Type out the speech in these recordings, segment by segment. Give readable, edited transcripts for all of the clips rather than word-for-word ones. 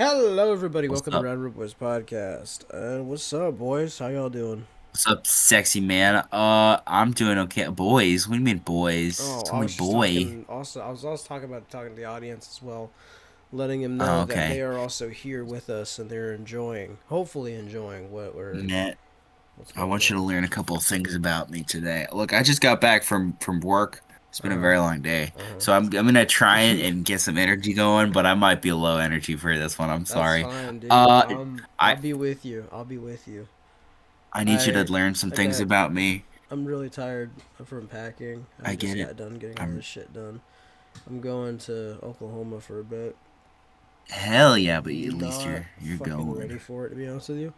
Hello, everybody. What's Welcome to up? Round Room Boys Podcast. What's up, boys? How y'all doing? What's up, sexy man? I'm doing okay. Boys? What do you mean, boys? Oh, It's I only was just boy. talking. Also, I was also talking to the audience as well, letting them Oh, know that they okay. are also here with us and they're enjoying, hopefully enjoying Matt, what's I going want you on. to learn a couple of things about me today. Look, I just got back from work. It's Uh been a huh. very long day. Uh So I'm gonna try huh. and get some energy going, but I might be low energy for this one. I'm That's sorry. fine, dude. Uh, I'll I be with you. I'll be with you. I need you to I learn some I things got. about me. I'm really tired from packing. I I just get it. got done getting all this I'm shit done. I'm going to Oklahoma for a bit. hell yeah, but at least Not you're fucking going. ready for it, to be honest with you.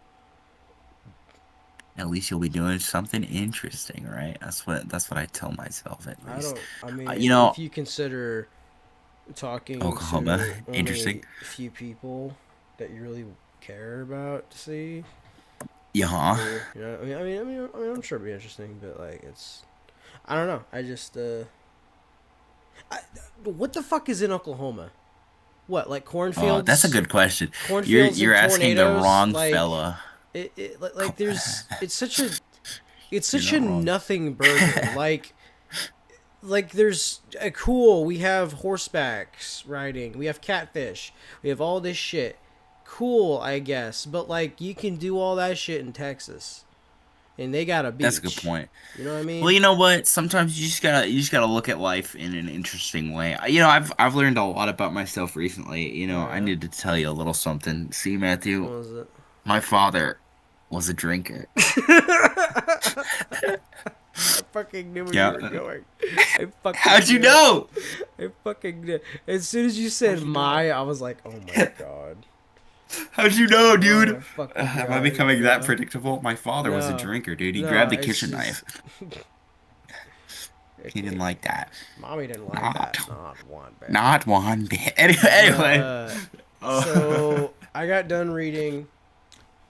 At least you'll be doing something interesting, right? That's what I tell myself at I least. don't. I You mean, if know, you consider talking Oklahoma, to interesting. only a few people that you really care about to see, Yeah, huh? or you know, I'm sure it'd be interesting, but like, it's. I don't know. I just. I, what the fuck is in Oklahoma? What, like That's a cornfields, good question. You're cornfields you're and asking the tornadoes? wrong Like, fella. like there's. It's You're such a not wrong. nothing burger. Like there's a cool, we have horsebacks riding, we have catfish, we have all this shit, cool, I guess, but like you can do all that shit in Texas and they got a That's a good beach, point. you know what I Well, mean? you know what? Sometimes you just gotta look at life in an interesting way. I've learned a lot about myself recently. Oh I yeah. need to tell you a little something. See, What Matthew, was it? my father was a drinker. I fucking knew where you were Yeah. going. I fucking How'd you knew it. know? I fucking knew. As soon as you How'd said you know? I was like, oh my god. How'd you know, Oh dude? my fucking Am I god. becoming that No. predictable? My father was a No. drinker, dude. He No, grabbed the it's kitchen just knife. He didn't like that. mommy didn't like Not, that. Not one bit. not one bit. Anyway, anyway. Uh, Oh, so I got done reading.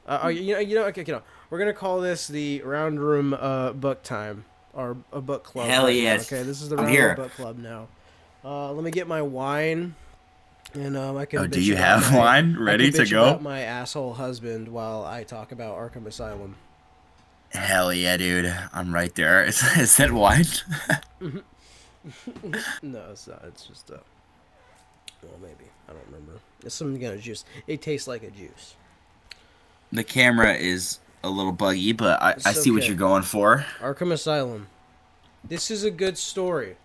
Okay, we're gonna call this the round room book time or a book club hell right now. Okay, yes. this is the I'm round room here. book club now. Let me get my wine, and Oh, do you have wine I ready can to bitch about go? my asshole husband while I talk about Arkham Asylum. Hell yeah, dude. I'm right there. Is that wine? No, it's not. It's just well, maybe I don't remember. It's some kind of juice. It tastes like a juice. The camera is a little buggy, but I It's see what okay. you're going for. Arkham Asylum. This is a good story.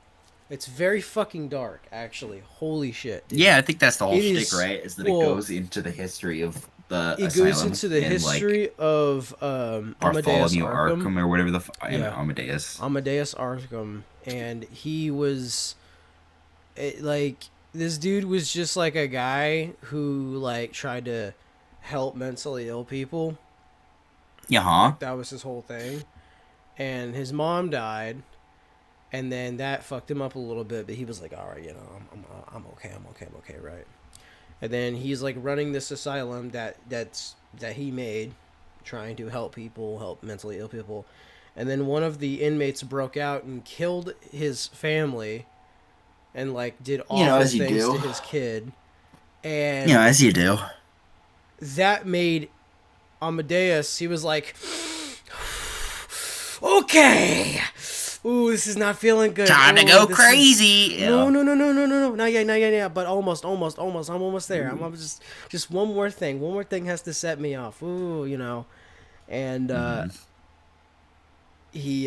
It's very fucking dark, actually. Holy shit, dude. Yeah, I think that's the whole It shtick, is. right? Is that it Well, goes into the history of the it goes asylum into the and like history of Amadeus Bartholomew Arkham. Arkham or whatever and Yeah, Amadeus. Amadeus Arkham, and he was like this dude was just like a guy who like tried to help mentally ill people. Yeah, huh? Like that was his whole thing. And his mom died, and then that fucked him up a little bit. But he was like, "All right, I'm okay. I'm okay. I'm okay, right?" And then he's like running this asylum that he made, trying to help people, help mentally ill people. And then one of the inmates broke out and killed his family, and like did awful As you things to do. his kid. And As you do. that made Amadeus. He was like, "Okay, ooh, this is not feeling good. Time to Ooh, go this is crazy. no, Yeah. no, no, no, no, no, no, not yet, not yet, but almost, almost, almost. I'm almost there. Ooh. Just one more thing. One more thing has to set me off. Ooh. And Hmm. he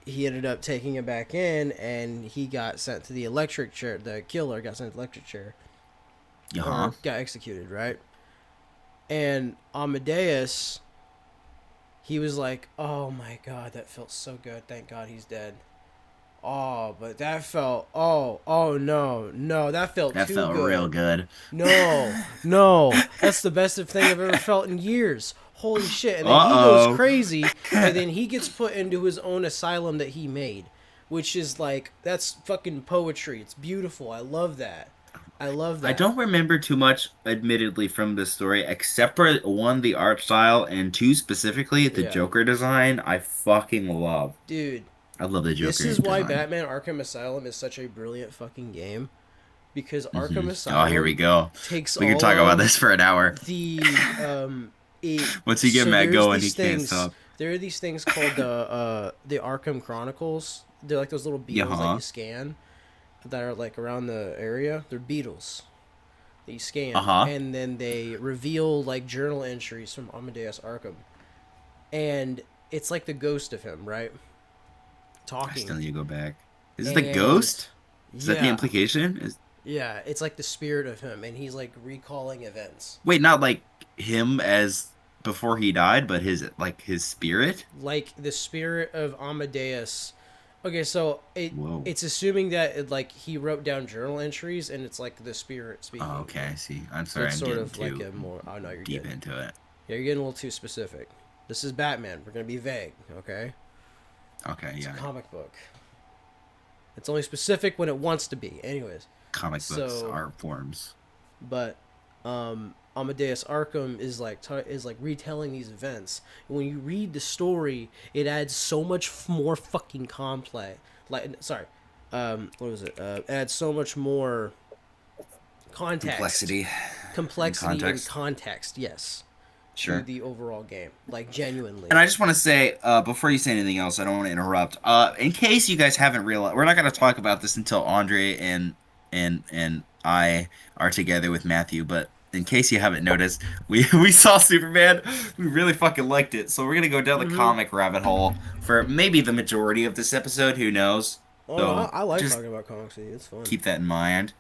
he ended up taking it back in, and he got sent to the electric chair. The killer got sent to the electric chair, Yeah, huh? or got executed, right? And Amadeus, he was like, "Oh my god, that felt so good. Thank God he's dead." Oh, but that felt oh no, no, that felt That too felt real good. good. No, no, that's the best thing I've ever felt in years. Holy shit. And then he goes Uh-oh. crazy, and then he gets put into his own asylum that he made, which is like, that's fucking poetry. It's beautiful. I love that. I love I that. don't remember too much, admittedly, from this story, except for one, the art style, and two, specifically, the Yeah. Joker design. I fucking love. Dude, I love the this Joker is why design. Batman Arkham Asylum is such a brilliant fucking game. because Hmm. Arkham Oh, here we Asylum go. takes We could all talk about this of for an hour. the it. Once you get So Matt there's going, these he can't things. stop. There are these things called the Arkham Chronicles. They're like those little Yeah, beetles that huh? you scan that are like around the area. They're beetles that you Uh scan, huh. and then they reveal like journal entries from Amadeus Arkham, and it's like the ghost of him, right? I Talking, still need to go back. Is it the and ghost? Is that the yeah, implication? Is yeah, it's like the spirit of him, and he's like recalling events, wait, not like him as before he died, but his spirit? like the spirit of Amadeus. Okay, so Whoa. it's assuming that like he wrote down journal entries, and it's like the spirit Oh, speaking. okay, I see. I'm So sorry, it's I'm sort getting of like too a more. Oh no, you're deep good. into it. Yeah, you're getting a little too specific. This is Batman. We're gonna be vague, okay? Okay, It's a yeah. comic book. It's only specific when it wants to be. Anyways, Comic books so are forms. but Amadeus Arkham is like is like retelling these events. And when you read the story, it adds so much more fucking complex. Like sorry, what was it? It adds so much more context, Complexity and complexity, and context. context. Yes, to Sure. the overall game. Like genuinely. And I just want to say, before you say anything else, I don't want to interrupt. In case you guys haven't realized, we're not going to talk about this until Andre and I are together with Matthew. But in case you haven't noticed, we saw Superman. We really fucking liked it. So we're gonna go down the Mm-hmm. comic rabbit hole for maybe the majority of this episode. Who knows? Oh no, So I like just talking about comics with you. It's fun. keep that in mind.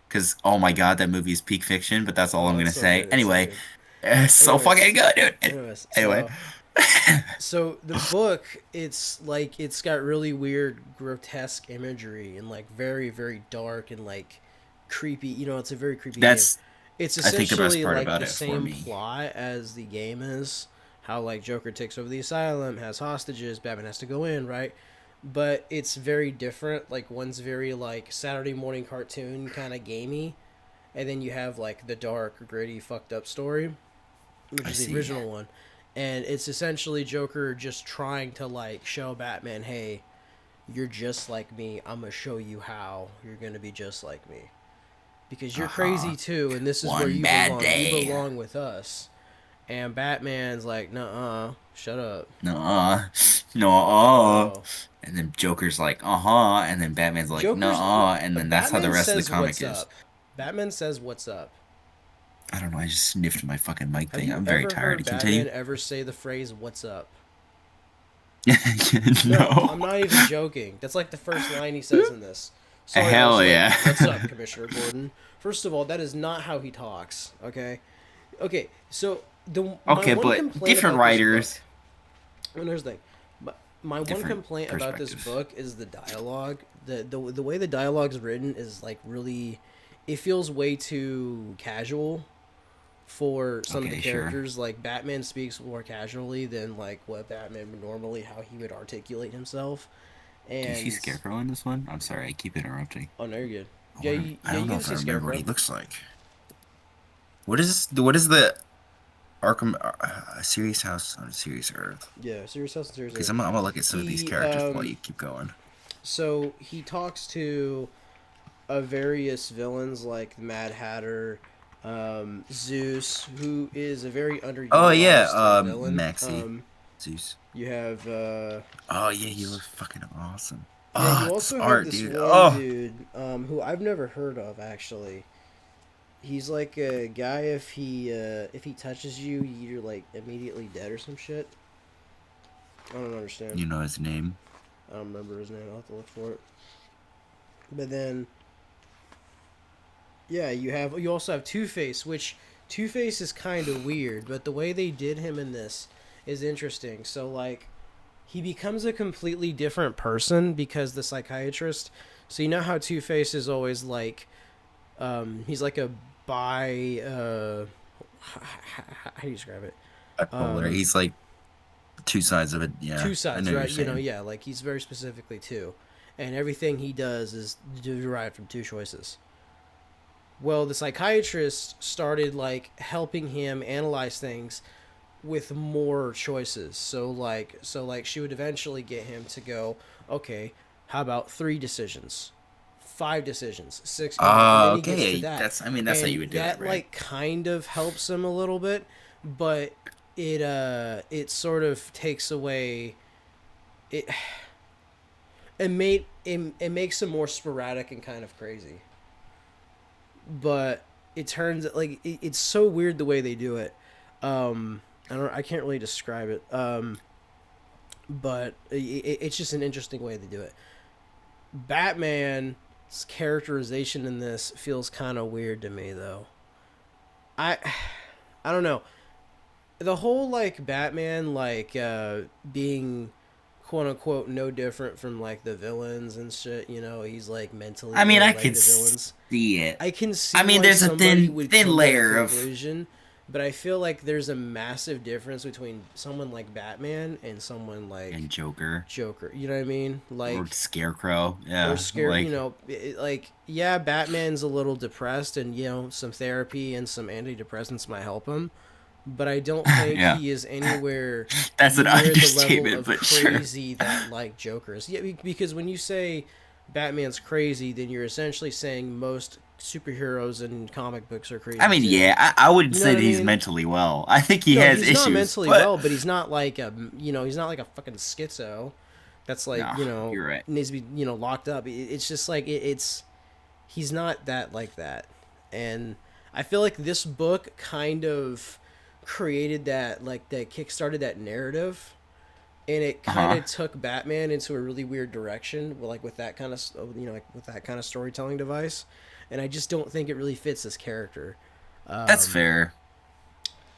Because oh my god, that movie is peak fiction. But that's all I'm Oh, gonna it's so say. good. It's so Anyway, good. it's so fucking Anyways, good, dude. anyways, Anyway. so the book, it's like it's got really weird, grotesque imagery and like very, very dark and like creepy. You know, it's a very creepy game. That's It's I think the best essentially part like about the it for same me. plot as the game is. How like Joker takes over the asylum, has hostages, Batman has to go in, right? But it's very different. Like one's very like Saturday morning cartoon kind of gamey, and then you have like the dark, gritty, fucked up story, which I is the see. original one. And it's essentially Joker just trying to like show Batman, hey, you're just like me. I'm gonna show you how you're gonna be just like me because you're Uh-huh. crazy too, and this is where One you bad belong. You day. belong with us. And Batman's like, nuh-uh, shut up. Nuh-uh. Nuh-uh. No. And then Joker's like, uh-huh. And then Batman's like, Joker's nuh-uh. And then that's how the Batman rest of the says comic what's is. up. Batman says what's up. I don't know. I just sniffed my fucking mic Have thing. you I'm very ever tired. heard To continue. Batman ever say the phrase "What's up"? No, No. I'm not even joking. That's like the first line he says in this. Sorry, I was Hell like, yeah. "What's up, Commissioner Gordon?" First of all, that is not how he talks. Okay, okay. So the my Okay, one but complaint different about this book. writers, And here's the thing. My one different complaint about this perspectives. book is the dialogue. The way the dialogue's written is like really, it feels way too casual for some of the Okay, sure. characters. Like Batman speaks more casually than like what Batman would normally how he would articulate himself. Do you see And Scarecrow in this one? I'm sorry, I keep interrupting. oh no, you're good. I want to. I Yeah, don't you know get to if I see remember what he Scarecrow. looks like. What is the Arkham Serious House on Serious Earth? Yeah, Serious House and Serious Because Earth. I'm gonna look at some of these He characters while you keep going. so he talks to various villains like the Mad Hatter, Zeus, who is a very Oh yeah, underutilized villain. Maxie, Zeus. You have Oh yeah, he looks fucking awesome. yeah, Oh, you this also have art, this dude. one Oh, dude who I've never heard of actually. He's like a guy if he touches you, you're like immediately dead or some shit. I don't understand. you know his name. I don't remember his name. I'll have to look for it. But then yeah, you also have Two Face, which Two Face is kind of weird, but the way they did him in this is interesting. So like, he becomes a completely different person because the psychiatrist. So you know how Two Face is always like, he's like a bi. How do you describe it? Bipolar. He's like two sides of it. Yeah, Two I sides, know what you're right? You know, saying. yeah, like he's very specifically two, and everything he does is derived from two choices. Well, the psychiatrist started like helping him analyze things with more choices. So like she would eventually get him to go, okay, how about three decisions? 5 decisions, 6 going in, and then he gets to Okay. that, That's, I mean, that's how you and would do it, that right? like kind of helps him a little bit, but it sort of takes away it. It makes him more sporadic and kind of crazy, but it turns like it's so weird the way they do it. I can't really describe it. But it's just an interesting way they do it. Batman's characterization in this feels kind of weird to me though. I I don't know. The whole like Batman like being quote unquote no different from like the villains and shit, he's like mentally I mean, ill I like could the villains. see it. I can I see mean, why there's a somebody thin, would thin come to that layer of, conclusion, but I feel like there's a massive difference between someone like Batman and someone like and Joker Joker. You know what I mean? or Like Scarecrow. or Yeah, scared. like, Like yeah, Batman's a little depressed, and some therapy and some antidepressants might help him. But I don't think yeah. he is anywhere That's an near the level understatement, of but sure. crazy that like Joker is. Yeah, because when you say Batman's crazy, then you're essentially saying most superheroes in comic books are I crazy mean, too. yeah, I wouldn't You know say what I that he's mean? mentally well. I think he No, has he's not issues, mentally but well, but he's not like he's not like a fucking schizo. That's like no, you're right. needs to be locked up. It's just like it's he's not that like that, and I feel like this book kind of created that like that kickstarted that narrative, and it kind Uh-huh. of took Batman into a really weird direction, like with that kind of like with that kind of storytelling device, and I just don't think it really fits this character. That's Um, fair.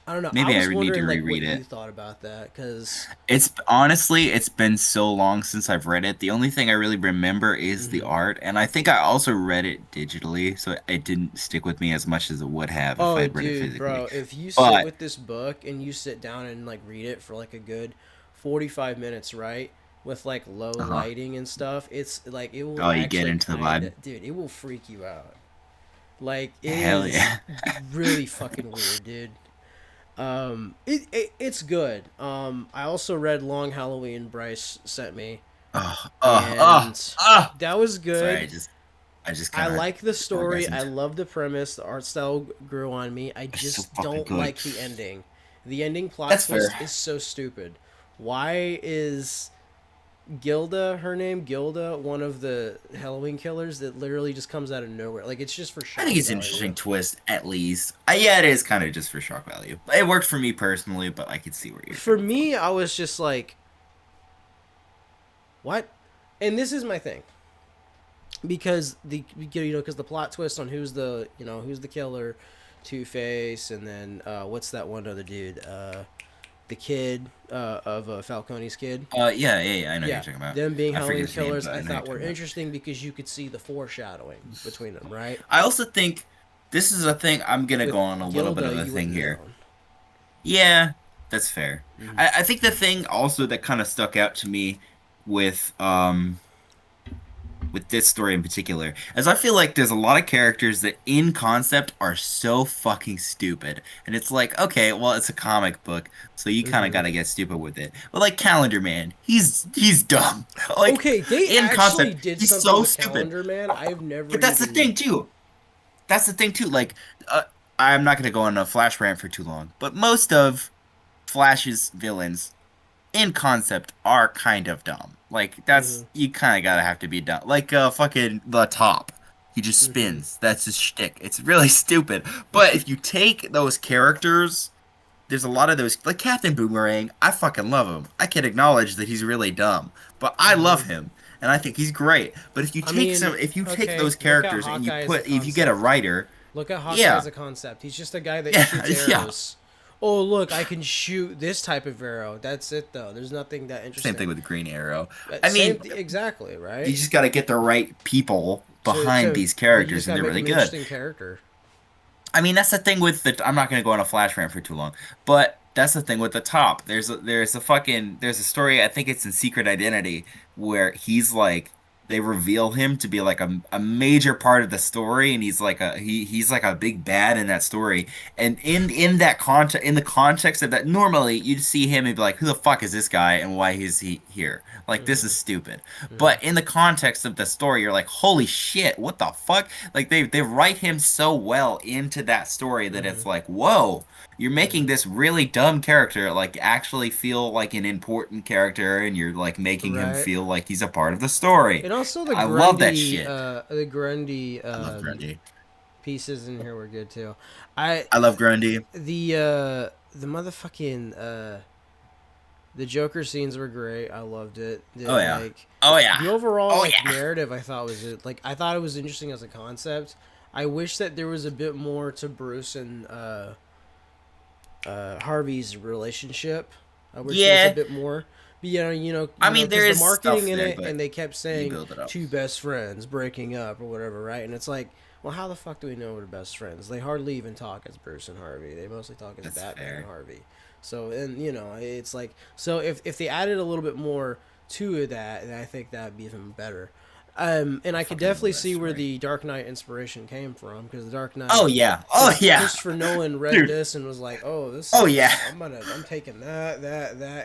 I don't know. I Maybe I was need to wondering like what reread you it. thought about that because. It's honestly, it's been so long since I've read it. The only thing I really remember is the Mhm. art, and I think I also read it digitally, so it didn't stick with me as much as it would have if I Oh, had read it dude, physically. bro, if you sit But with this book and you sit down and like read it for like a good 45 minutes, right? With like low uh-huh. lighting and stuff, it's like it will Oh, you get actually into the kind vibe. of, dude, it will freak you out. Like it Hell is yeah. really fucking weird, dude. It's good. I also read Long Halloween Bryce sent me, Oh, oh, oh, and oh. that was Sorry, good. I just I kind of like the story. I orgasmed. love the premise. The art style grew on me. I It's so just fucking don't good. like the ending. The ending plot That's fair. twist is so stupid. Why is Gilda, her name Gilda, one of the Halloween killers that literally just comes out of nowhere? Like it's just for I think shock it's an value. interesting twist, at least. Yeah, it is kind of just for shock value. It worked for me personally, but I could see where you're For coming from. me, I was just like, what? And this is my thing because because the plot twist on who's the killer, Two Face, and then what's that one other dude? The kid of Falcone's kid. Yeah, yeah, yeah, I know who you're Yeah, talking about. them being I forget Halloween his name, killers, but I I know who you're thought were talking about. interesting because you could see the foreshadowing between them, right? I also think this is a thing. I'm gonna go With on a little bit Gilda, of a you thing wouldn't here. know. Yeah, that's fair. Mm-hmm. I think the thing also that kind of stuck out to me with with this story in particular is I feel like there's a lot of characters that in concept are so fucking stupid. And it's like, okay, well, it's a comic book, so you kind of Mm-hmm. got to get stupid with it. But like Calendar Man, he's dumb. Like Okay, they in actually concept, did he's something so with stupid. Calendar Man. I've never But that's the even. thing too. That's the thing too. Like I'm not going to go on a Flash rant for too long, but most of Flash's villains in concept are kind of dumb. Like Mm-hmm. that's you kind of gotta have to be dumb. Like fucking the top, he just Mm-hmm. spins. That's his shtick. It's really stupid. But if you take those characters, there's a lot of those like Captain Boomerang. I fucking love him. I can acknowledge that he's really dumb, but I Mm-hmm. love him and I think he's great. But I mean, if you take okay, those look at characters and Hawkeye as a if you get a concept. writer, Look at Hawkeye yeah, as a concept. He's just a guy that yeah, shoots yeah. arrows. Oh, look, I can shoot this type of arrow. That's it, though. There's nothing that Same thing interesting. with Green Arrow. I Same, mean, exactly, you right? just got to get the right people behind these But you just characters, and gotta they're make really them an good. interesting character. I mean, that's the thing with the. I'm not gonna go on a flash rant for too long, but that's the thing with the top. There's a fucking there's a story. I think it's in Secret Identity where he's like they reveal him to be like a major part of the story, and he's like a big bad in that story. And in that context, in the context of that, normally you'd see him and be like, who the fuck is this guy and why is he here? Like, this Mm-hmm. is stupid. Mm-hmm. But in the context of the story, you're like, holy shit, what the fuck? Like, they write him so well into that story that Mm-hmm. it's like, whoa, you're Mm-hmm. making this really dumb character like actually feel like an important character, and you're like making him Right. feel like he's a part of the story. And also I love that shit. The Grundy I love Grundy. pieces in here were good too. I I love Grundy. the motherfucking the Joker scenes were great. I loved it. Oh yeah. Like Oh yeah. the overall Oh like yeah. narrative, I thought was it. Like I thought it was interesting as a concept. I wish that there was a bit more to Bruce and Harvey's relationship. I wish there was a Yeah. bit more. But I mean, there because the is stuff marketing in there, it, but and they kept you saying build it up. two best friends breaking up or whatever, right? And it's like, well, how the fuck do we know we're best friends? They hardly even talk as Bruce and Harvey. They mostly talk as That's Batman and fair. Harvey. So, and it's like, so if they added a little bit more to that, then I think that'd be even better. And I I could fucking love definitely that see where story. the Dark Knight inspiration came from, because the Dark Oh Knight, yeah. Oh yeah. Christopher Nolan read Dude. this and was like, "Oh, Oh yeah. I'm taking that,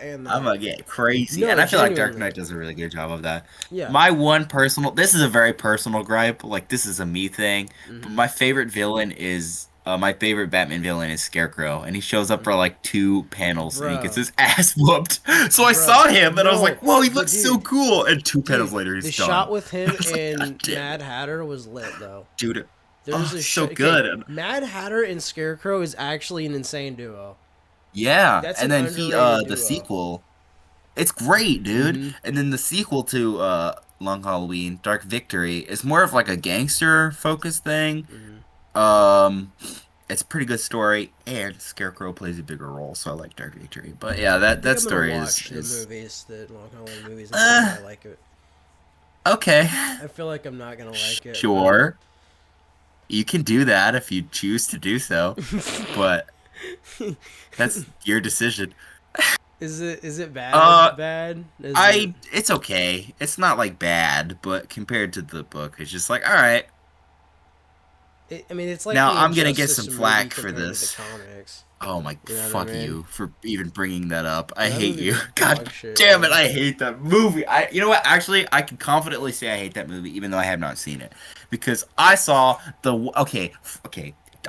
and I'm that." gonna get crazy. No, And I feel like Dark genuinely, Knight does a really good job of that. yeah. My one personal, this is a very personal gripe. Like, this is a me thing. But Mm-hmm. my favorite villain is, my favorite Batman villain is Scarecrow. And he shows up for Mm-hmm. like two panels and he gets Bro, his ass whooped. So I bro, saw him and I was like, no, whoa, he but looks so dude, cool. And two panels dude, later, the he's shot done. with I him was like, God and damn it. Mad Hatter was lit though. Dude. There's Oh, a so shot. Okay, good. And Mad Hatter and Scarecrow is actually an insane duo. yeah. That's And an then underrated the duo. sequel. It's great, dude. Mm-hmm. And then the sequel to Long Halloween, Dark Victory, is more of like a gangster focused thing. Mm-hmm. Um, it's a pretty good story, and Scarecrow plays a bigger role, so I like Dark Victory. But yeah, I think that I'm gonna story watch the is movies, the Long Halloween movies, and see how uh I like it. okay. I feel like I'm not gonna like it, but Sure. You can do that if you choose to do so, but that's your decision. is it bad? Uh, Bad? Is it? it's okay. It's not like bad, but compared to the book, it's just like, all right. I mean, it's like Now the I'm gonna get Injustice some movie flack for compared to the this. comics. Oh my, You know what I fuck mean? you for even bringing that up. I That hate movie you. was God dog shit, damn it, bro. I hate that movie. You know what? Actually, I can confidently say I hate that movie, even though I have not seen it, because I saw okay.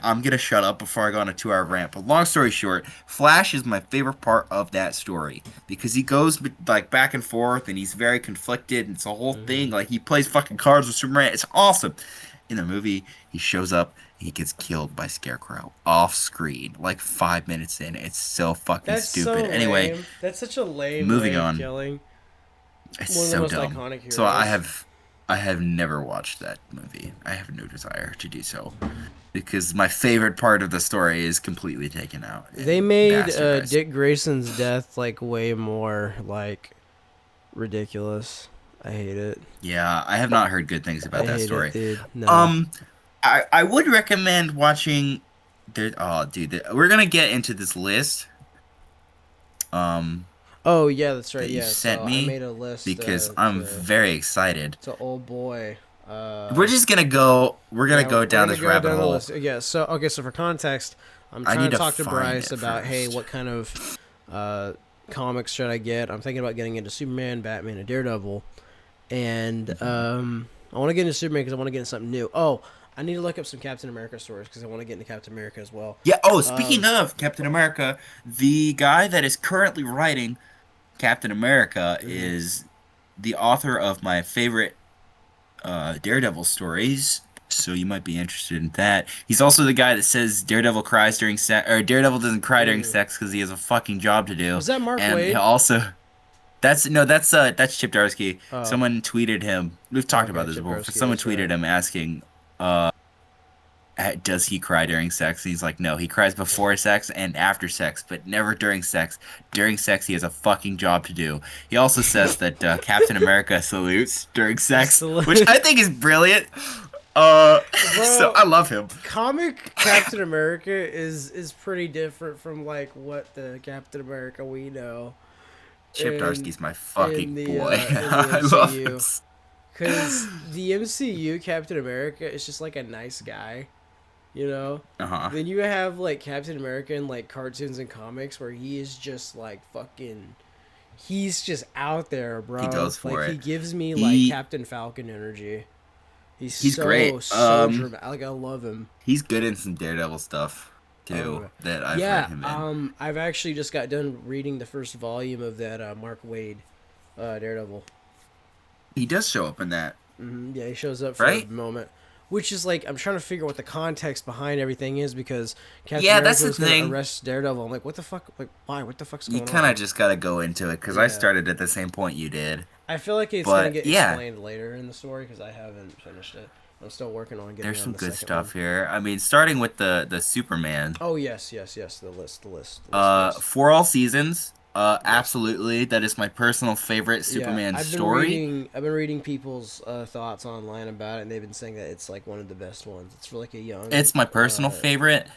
I'm gonna shut up before I go on a 2-hour rant. But long story short, Flash is my favorite part of that story because he goes like back and forth, and he's very conflicted. And it's a whole Hmm. thing. Like he plays fucking cards with Superman. It's awesome. In the movie, he shows up. He gets killed by Scarecrow off screen, like 5 minutes in. It's so fucking That's stupid. so Anyway, lame. That's such a lame moving way of on. killing It's one of the so most dumb. iconic So heroes. I have never watched that movie. I have no desire to do so because my favorite part of the story is completely taken out They and made bastardized. Dick Grayson's death like way more like ridiculous. I hate it. Yeah, I have not heard good things I about that hate it, story. dude. No. Um, I would recommend watching. There, oh, dude, we're gonna get into this list. Um, Oh yeah, that's right. that you Yeah. sent So I me made a list because I'm very excited. to old boy. We're just gonna go. We're gonna Yeah, go we're down gonna this go rabbit down the hole. list. Yeah. So okay. So for context, I'm I trying need to to talk to find Bryce it about, hey, first. what kind of comics should I get? I'm thinking about getting into Superman, Batman, and Daredevil, and Mhm. I want to get into Superman because I want to get into something new. Oh, I need to look up some Captain America stories because I want to get into Captain America as well. Yeah. Oh, speaking Um, of Captain America, the guy that is currently writing Captain America mhm. is the author of my favorite Daredevil stories. So you might be interested in that. He's also the guy that says Daredevil cries during sex, or Daredevil doesn't cry during Mm. sex because he has a fucking job to do. Was that Mark And he Wade? also, that's no, that's Chip Darsky. Oh, Someone tweeted him. We've talked okay, about this Chip before. Darsky. Someone That's tweeted right. him asking, does he cry during sex? And he's like, no, he cries before sex and after sex, but never during sex. During sex, he has a fucking job to do. He also says that Captain America salutes during sex, which Absolutely, I think is brilliant. Uh, so bro. I love him. Comic Captain America is pretty different from like what the Captain America we know Chip in Darsky's my in fucking the boy. uh, in the I love him. MCU. Because the MCU Captain America is just like a nice guy, you know? Uh-huh. Then you have like Captain America in like cartoons and comics where he is just like fucking. He's just out there, He bro. goes Like for he it. gives me like He Captain Falcon energy. He's he's great. so dramatic. Like I love him. He's good in some Daredevil stuff too Oh that I've read yeah. him in. I've actually just got done reading the first volume of that Mark Wade Daredevil. He does show up in that, Yeah, he shows up for a right? moment, which is like I'm trying to figure what the context behind everything is because Captain Yeah, that's America the was gonna thing. arrest Daredevil. I'm like, what the fuck? Like, why? What the fuck's You going kind of on? just got to go into it because I Yeah, started at the same point you did. I feel like it's gonna But get yeah, explained later in the story because I haven't finished it. I'm still working on getting there's on some the good second one. stuff here. I mean, starting with the Superman. Oh yes, yes, yes. The list. Yes, For all seasons. yes. Absolutely, that is my personal favorite Yeah, Superman I've been story. reading. I've been reading people's thoughts online about it, and they've been saying that it's like one of the best ones. It's for like a young. It's my personal favorite.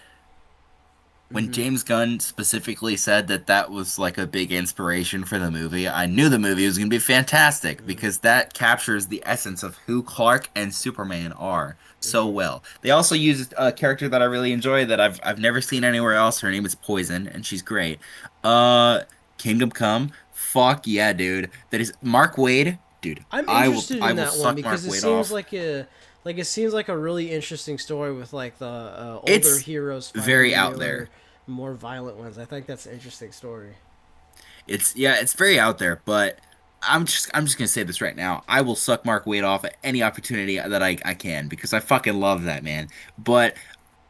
When Mhm, James Gunn specifically said that that was like a big inspiration for the movie, I knew the movie was going to be fantastic mhm, because that captures the essence of who Clark and Superman are so mhm. well. They also used a character that I really enjoy that I've never seen anywhere else. Her name is Poison, and she's great. Uh, Kingdom Come, fuck yeah, dude. That is Mark Waid, dude. I'm I interested I in will that one suck because Mark it Waid seems off. like a really interesting story with like the older It's heroes fighting very the out newer, there. more violent ones. I think that's an interesting story. It's yeah, it's very out there, but I'm just gonna say this right now. I will suck Mark Waid off at any opportunity that I can because I fucking love that man. But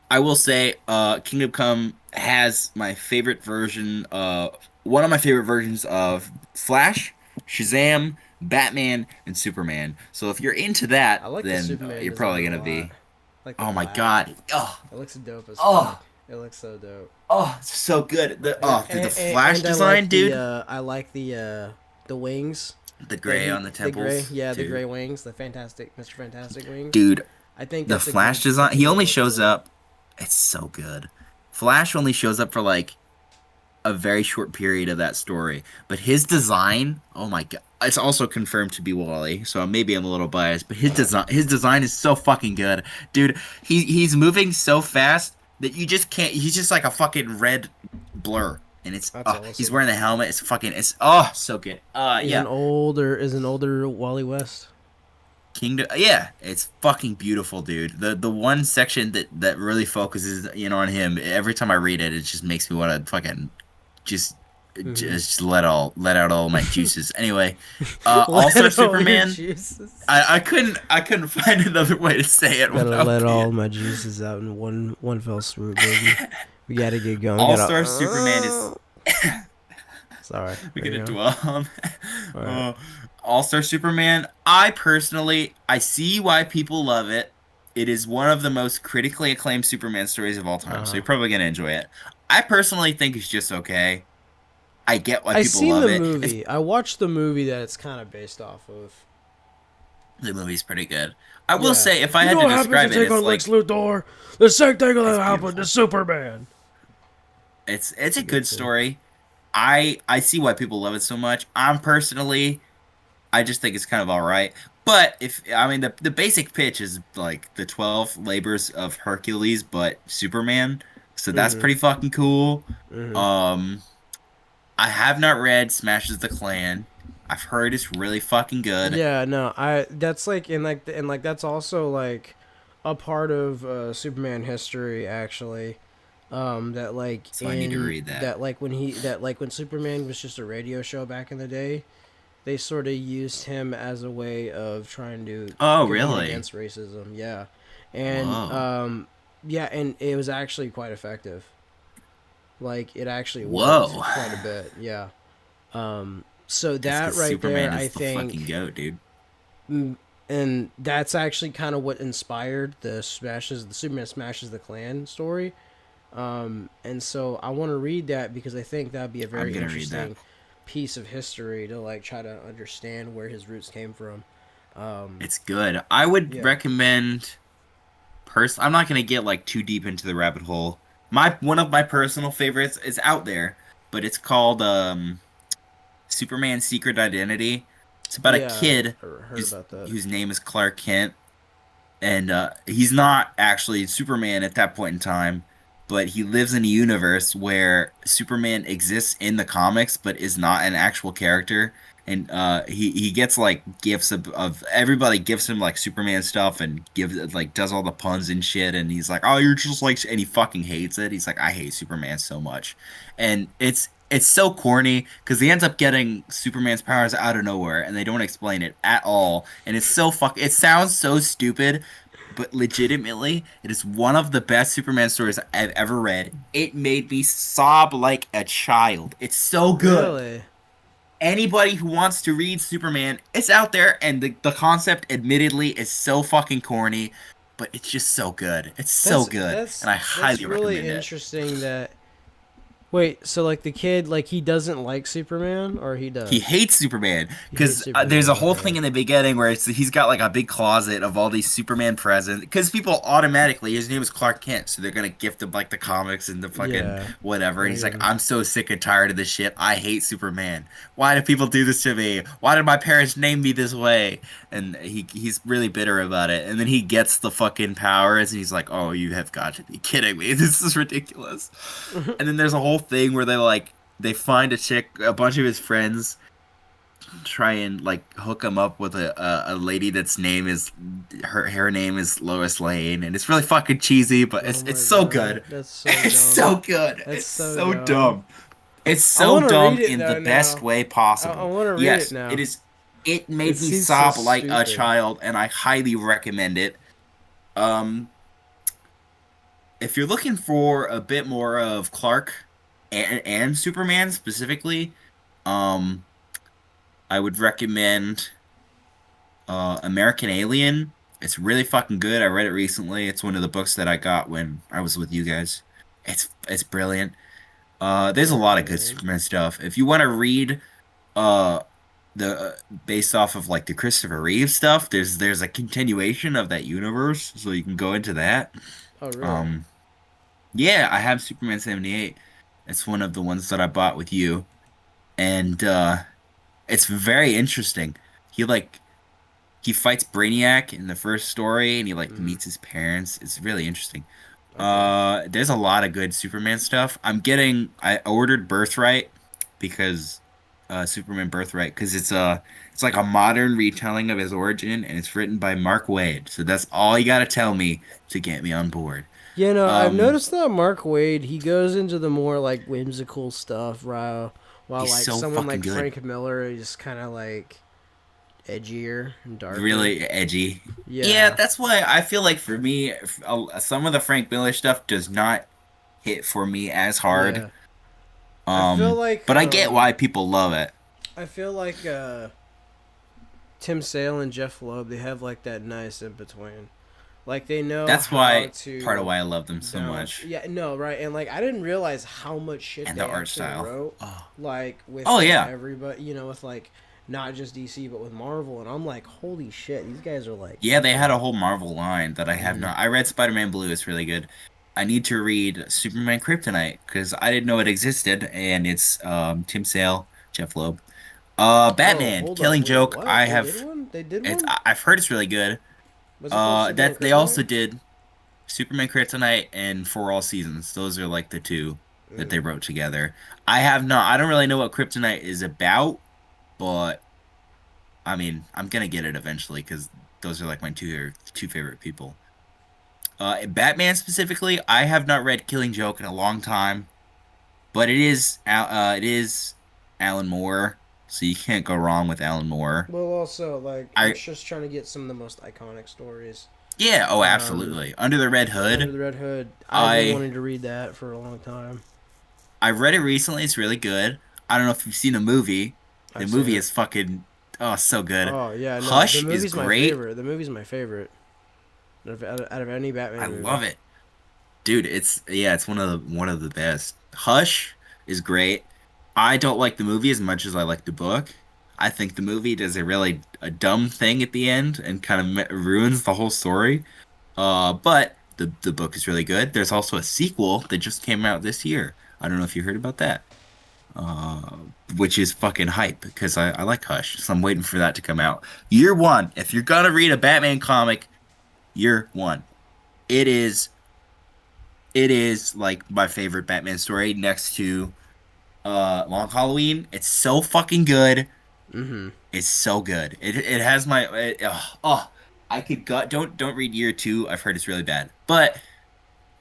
I will say, Kingdom Come has my favorite version, one of my favorite versions of Flash, Shazam, Batman, and Superman. So if you're into I that, like the then Superman you're design probably a gonna lot. be. Like the Oh my black. God. Oh, It looks dope as fuck. oh, It looks so dope. oh, it's so good. And The and, Flash and design, dude. I like the wings The that gray he on the the gray temples, yeah the too. gray wings the fantastic Mr. Fantastic wings. Dude, I think the Flash design, that's a he good only look shows for him. up. It's so good. Flash only shows up for like a very short period of that story, but his design, oh my God, it's also confirmed to be Wally, so maybe I'm a little biased, but his design is so fucking good. Dude, he's moving so fast that you just can't he's just like a fucking red blur. And That's he's awesome. wearing the helmet. It's so good. Yeah. Is an older Wally West. Kingdom, yeah, it's fucking beautiful, dude. The one section that really focuses in on him. Every time I read it, it just makes me want to fucking just Mm-hmm. just let out all my juices. Anyway, All Star Let all your Superman. juices. I couldn't find another way to say it Gotta without let all being my juices out in one fell swoop, baby. We gotta get going. We All gotta. Star Superman is. Sorry. We There you gonna go. dwell on All right. uh, All Star Superman. I personally, I see why people love it. It is one of the most critically acclaimed Superman stories of all time, Uh so huh. you're probably gonna enjoy it. I personally think it's just okay. I get why I people seen love the it. It's movie. I watched the movie that it's kind of based off of. the movie's pretty good. I will Yeah. say, if I You had know to what happens to describe it, take it's on Lex like Luthor? The same thing it's that happened to beautiful. Superman. It's It's a a good good scene. story. I see why people love it so much. I'm personally I just think it's kind of all right. But if I mean the basic pitch is like the 12 labors of Hercules, but Superman. So that's Mm-hmm. pretty fucking cool. Mm-hmm. Um, I have not read Smashes the Clan. I've heard it's really fucking good. Yeah, no, I that's like and like that's also like a part of Superman history actually. That like So I need to in read that. that like when Superman was just a radio show back in the day, they sort of used him as a way of trying to Oh, compete really? against racism. Yeah, and Whoa. yeah, and it was actually quite effective. Like it actually worked Whoa. quite a bit. Yeah. So That's that because right there, Superman I is the fucking think, goat, dude. and that's actually kind of what inspired the Superman smashes the Klan story. And so I want to read that because I think that'd be a I'm very gonna read that. interesting piece of history to like try to understand where his roots came from. Um, It's good. I would yeah. recommend. I'm not gonna get like too deep into the rabbit hole. My one of my personal favorites is out there, but it's called Superman Secret Identity. It's about a Yeah, kid I heard about that. whose name is Clark Kent, and he's not actually Superman at that point in time, but he lives in a universe where Superman exists in the comics but is not an actual character. And he gets like gifts of everybody gives him like Superman stuff and gives like does all the puns and shit, and he's like, oh, you're just like, and he fucking hates it. He's like, I hate Superman so much, and it's so corny because he ends up getting Superman's powers out of nowhere and they don't explain it at all, and it's so it sounds so stupid, but legitimately, it is one of the best Superman stories I've ever read. It made me sob like a child. It's so good. Really? Anybody who wants to read Superman, it's out there, and the concept, admittedly, is so fucking corny, but it's just so good. It's so That's good, that's and I that's highly really recommend it. interesting. That wait, so like the kid, like he doesn't like Superman, or he He does? hates Superman He hates because there's Superman. a whole thing Okay. in the beginning where he's got like a big closet of all these Superman presents because people automatically, his name is Clark Kent, so they're gonna gift him like the comics and the fucking Yeah. whatever, and I he's like, can. I'm so sick and tired of this shit. I hate Superman. Why do people do this to me? Why did my parents name me this way? And he's really bitter about it, and then he gets the fucking powers and he's like, oh, you have got to be kidding me. This is ridiculous. And then there's a whole thing where they find a chick, a bunch of his friends try and like hook him up with a lady that's name is her name is Lois Lane, and it's really fucking cheesy, but Oh it's my so god, good. that's so It's dumb. so good. That's It's so so dumb. dumb. It's I so want to read dumb it in the though best now. way I possible. want to read it Yes, it now. is. It It made me seems so sob like a stupid. child, and I highly recommend it. Um, if you're looking for a bit more of Clark and Superman specifically, um, I would recommend American Alien. It's really fucking good. I read it recently. It's one of the books that I got when I was with you guys. It's brilliant. There's a All lot of good right. Superman stuff. If you want to read uh the based off of like the Christopher Reeve stuff, there's a continuation of that universe, so you can go into that. Oh really? Um, yeah, I have Superman 78. It's one of the ones that I bought with you, and it's very interesting. He like he fights Brainiac in the first story, and he like Mm, meets his parents. It's really interesting. okay. There's a lot of good Superman stuff. I ordered Birthright because Superman Birthright because it's like a modern retelling of his origin, and it's written by Mark Waid. So that's all you gotta tell me to get me on board. Yeah, no, I've Um, noticed that Mark Wade, he goes into the more like whimsical stuff, while he's like so someone fucking like good. Frank Miller is kind of like edgier and darker. Really edgy. Yeah, Yeah, that's why I feel like for me, some of the Frank Miller stuff does not hit for me as hard. yeah. I feel But I get why people love it. like Tim Sale and Jeff Loeb, they have like that nice in between. Like they know That's how why part of to why I love them so balance. much. Yeah, no, right. And like I didn't realize how much shit And the they art actually style. wrote, Oh, like with oh like yeah. everybody, with like not just DC but with Marvel. And I'm like, holy shit, these guys are like Yeah, they had fucking. a whole Marvel line that I have Mm. not. I read Spider-Man Blue, it's really good. I need to read Superman Kryptonite because I didn't know it existed, and it's Tim Sale, Jeff Loeb. Oh, Batman, hold up, Killing wait, Joke. what? They did one? They did one? I've heard it's really good. Was it called Superman That they also Kryptonite? did Superman Kryptonite and For All Seasons. Those are like the two that Mm. they wrote together. I have not. I don't really know what Kryptonite is about, but I mean, I'm gonna get it eventually because those are like my two favorite people. Batman specifically, I have not read Killing Joke in a long time, but it is Alan Moore, so you can't go wrong with Alan Moore. Well, also like I'm I just trying to get some of the most iconic stories. Yeah, oh Um, absolutely. Under the Red Under Hood, the Red Hood. I've been I wanting to read that for a long time. I read it recently. It's really good. I don't know if you've seen the movie. The I've seen movie it. is fucking so good. Oh yeah, no, the Hush is movie's my great. favorite. The movie's my favorite out of any I Batman love movie. it. Dude, it's one of the best. Hush is great. I don't like the movie as much as I like the book. I think the movie does a dumb thing at the end and kind of ruins the whole story. But the book is really good. There's also a sequel that just came out this year. I don't know if you heard about that. uh, which is fucking hype because I like Hush. So I'm waiting for that to come out. Year one. If you're gonna read a Batman comic, year one. It is it is like my favorite Batman story next to Long Halloween. It's so fucking good. Mm-hmm. It's so good. It has my I could gut don't read year two. I've heard it's really bad. But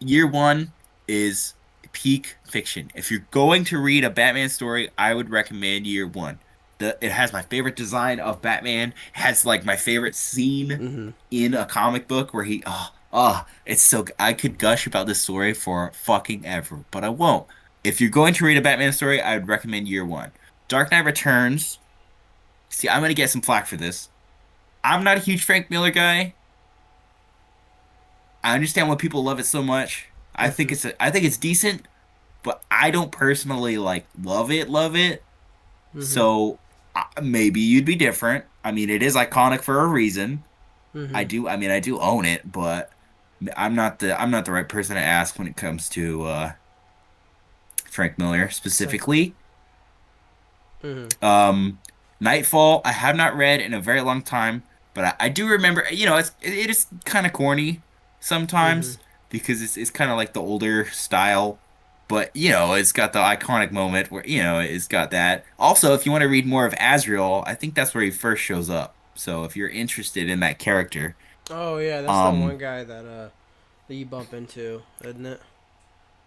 year one is peak fiction. If you're going to read a Batman story, I would recommend year one. It has my favorite design of Batman. It has like my favorite scene Mm-hmm. in a comic book where it's so I could gush about this story for fucking ever, but I won't. If you're going to read a Batman story, I would recommend year one. Dark Knight Returns. See, I'm gonna get some flack for this. I'm not a huge Frank Miller guy. I understand why people love it so much. Mm-hmm. I think it's decent, but I don't personally like love it. Mm-hmm. So maybe you'd be different. I mean, it is iconic for a reason. Mm-hmm. I do own it, but I'm not the right person to ask when it comes to Frank Miller So. specifically. Mm-hmm. Um, Nightfall, I have not read in a very long time, but I do remember, it is kind of corny Mm-hmm. sometimes because it's kind of like the older style, but it's got the iconic moment where, it's got that. Also, if you want to read more of Azrael, I think that's where he first shows up. So if you're interested in that character, Oh yeah, that's the one um, guy that you bump into, isn't it?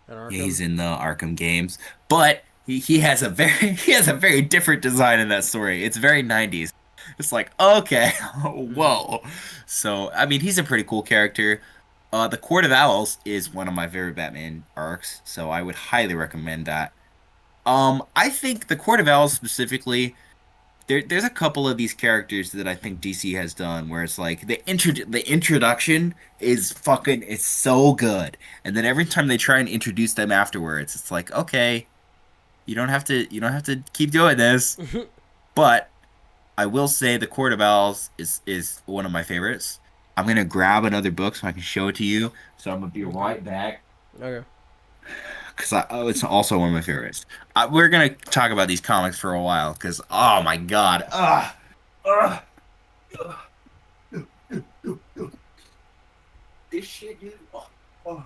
At yeah, Arkham. he's in the Arkham games, but he has a very he has a very different design in that story. It's very 90s. It's like, okay, Mm-hmm. whoa. So, I mean, he's a pretty cool character. The Court of Owls is one of my favorite Batman arcs, so I would highly recommend that. I think the Court of Owls specifically, there's a couple of these characters that I think DC has done where it's like the introduction is fucking it's so good. And then every time they try and introduce them afterwards, it's like, okay, you don't have to keep doing this. But I will say the Court of Owls is one of my favorites. I'm gonna grab another book so I can show it to you. So I'm gonna be Okay. right back Okay. because it's also one of my favorites. We're gonna talk about these comics for a while because oh my god, ah, this shit, dude. Oh, oh.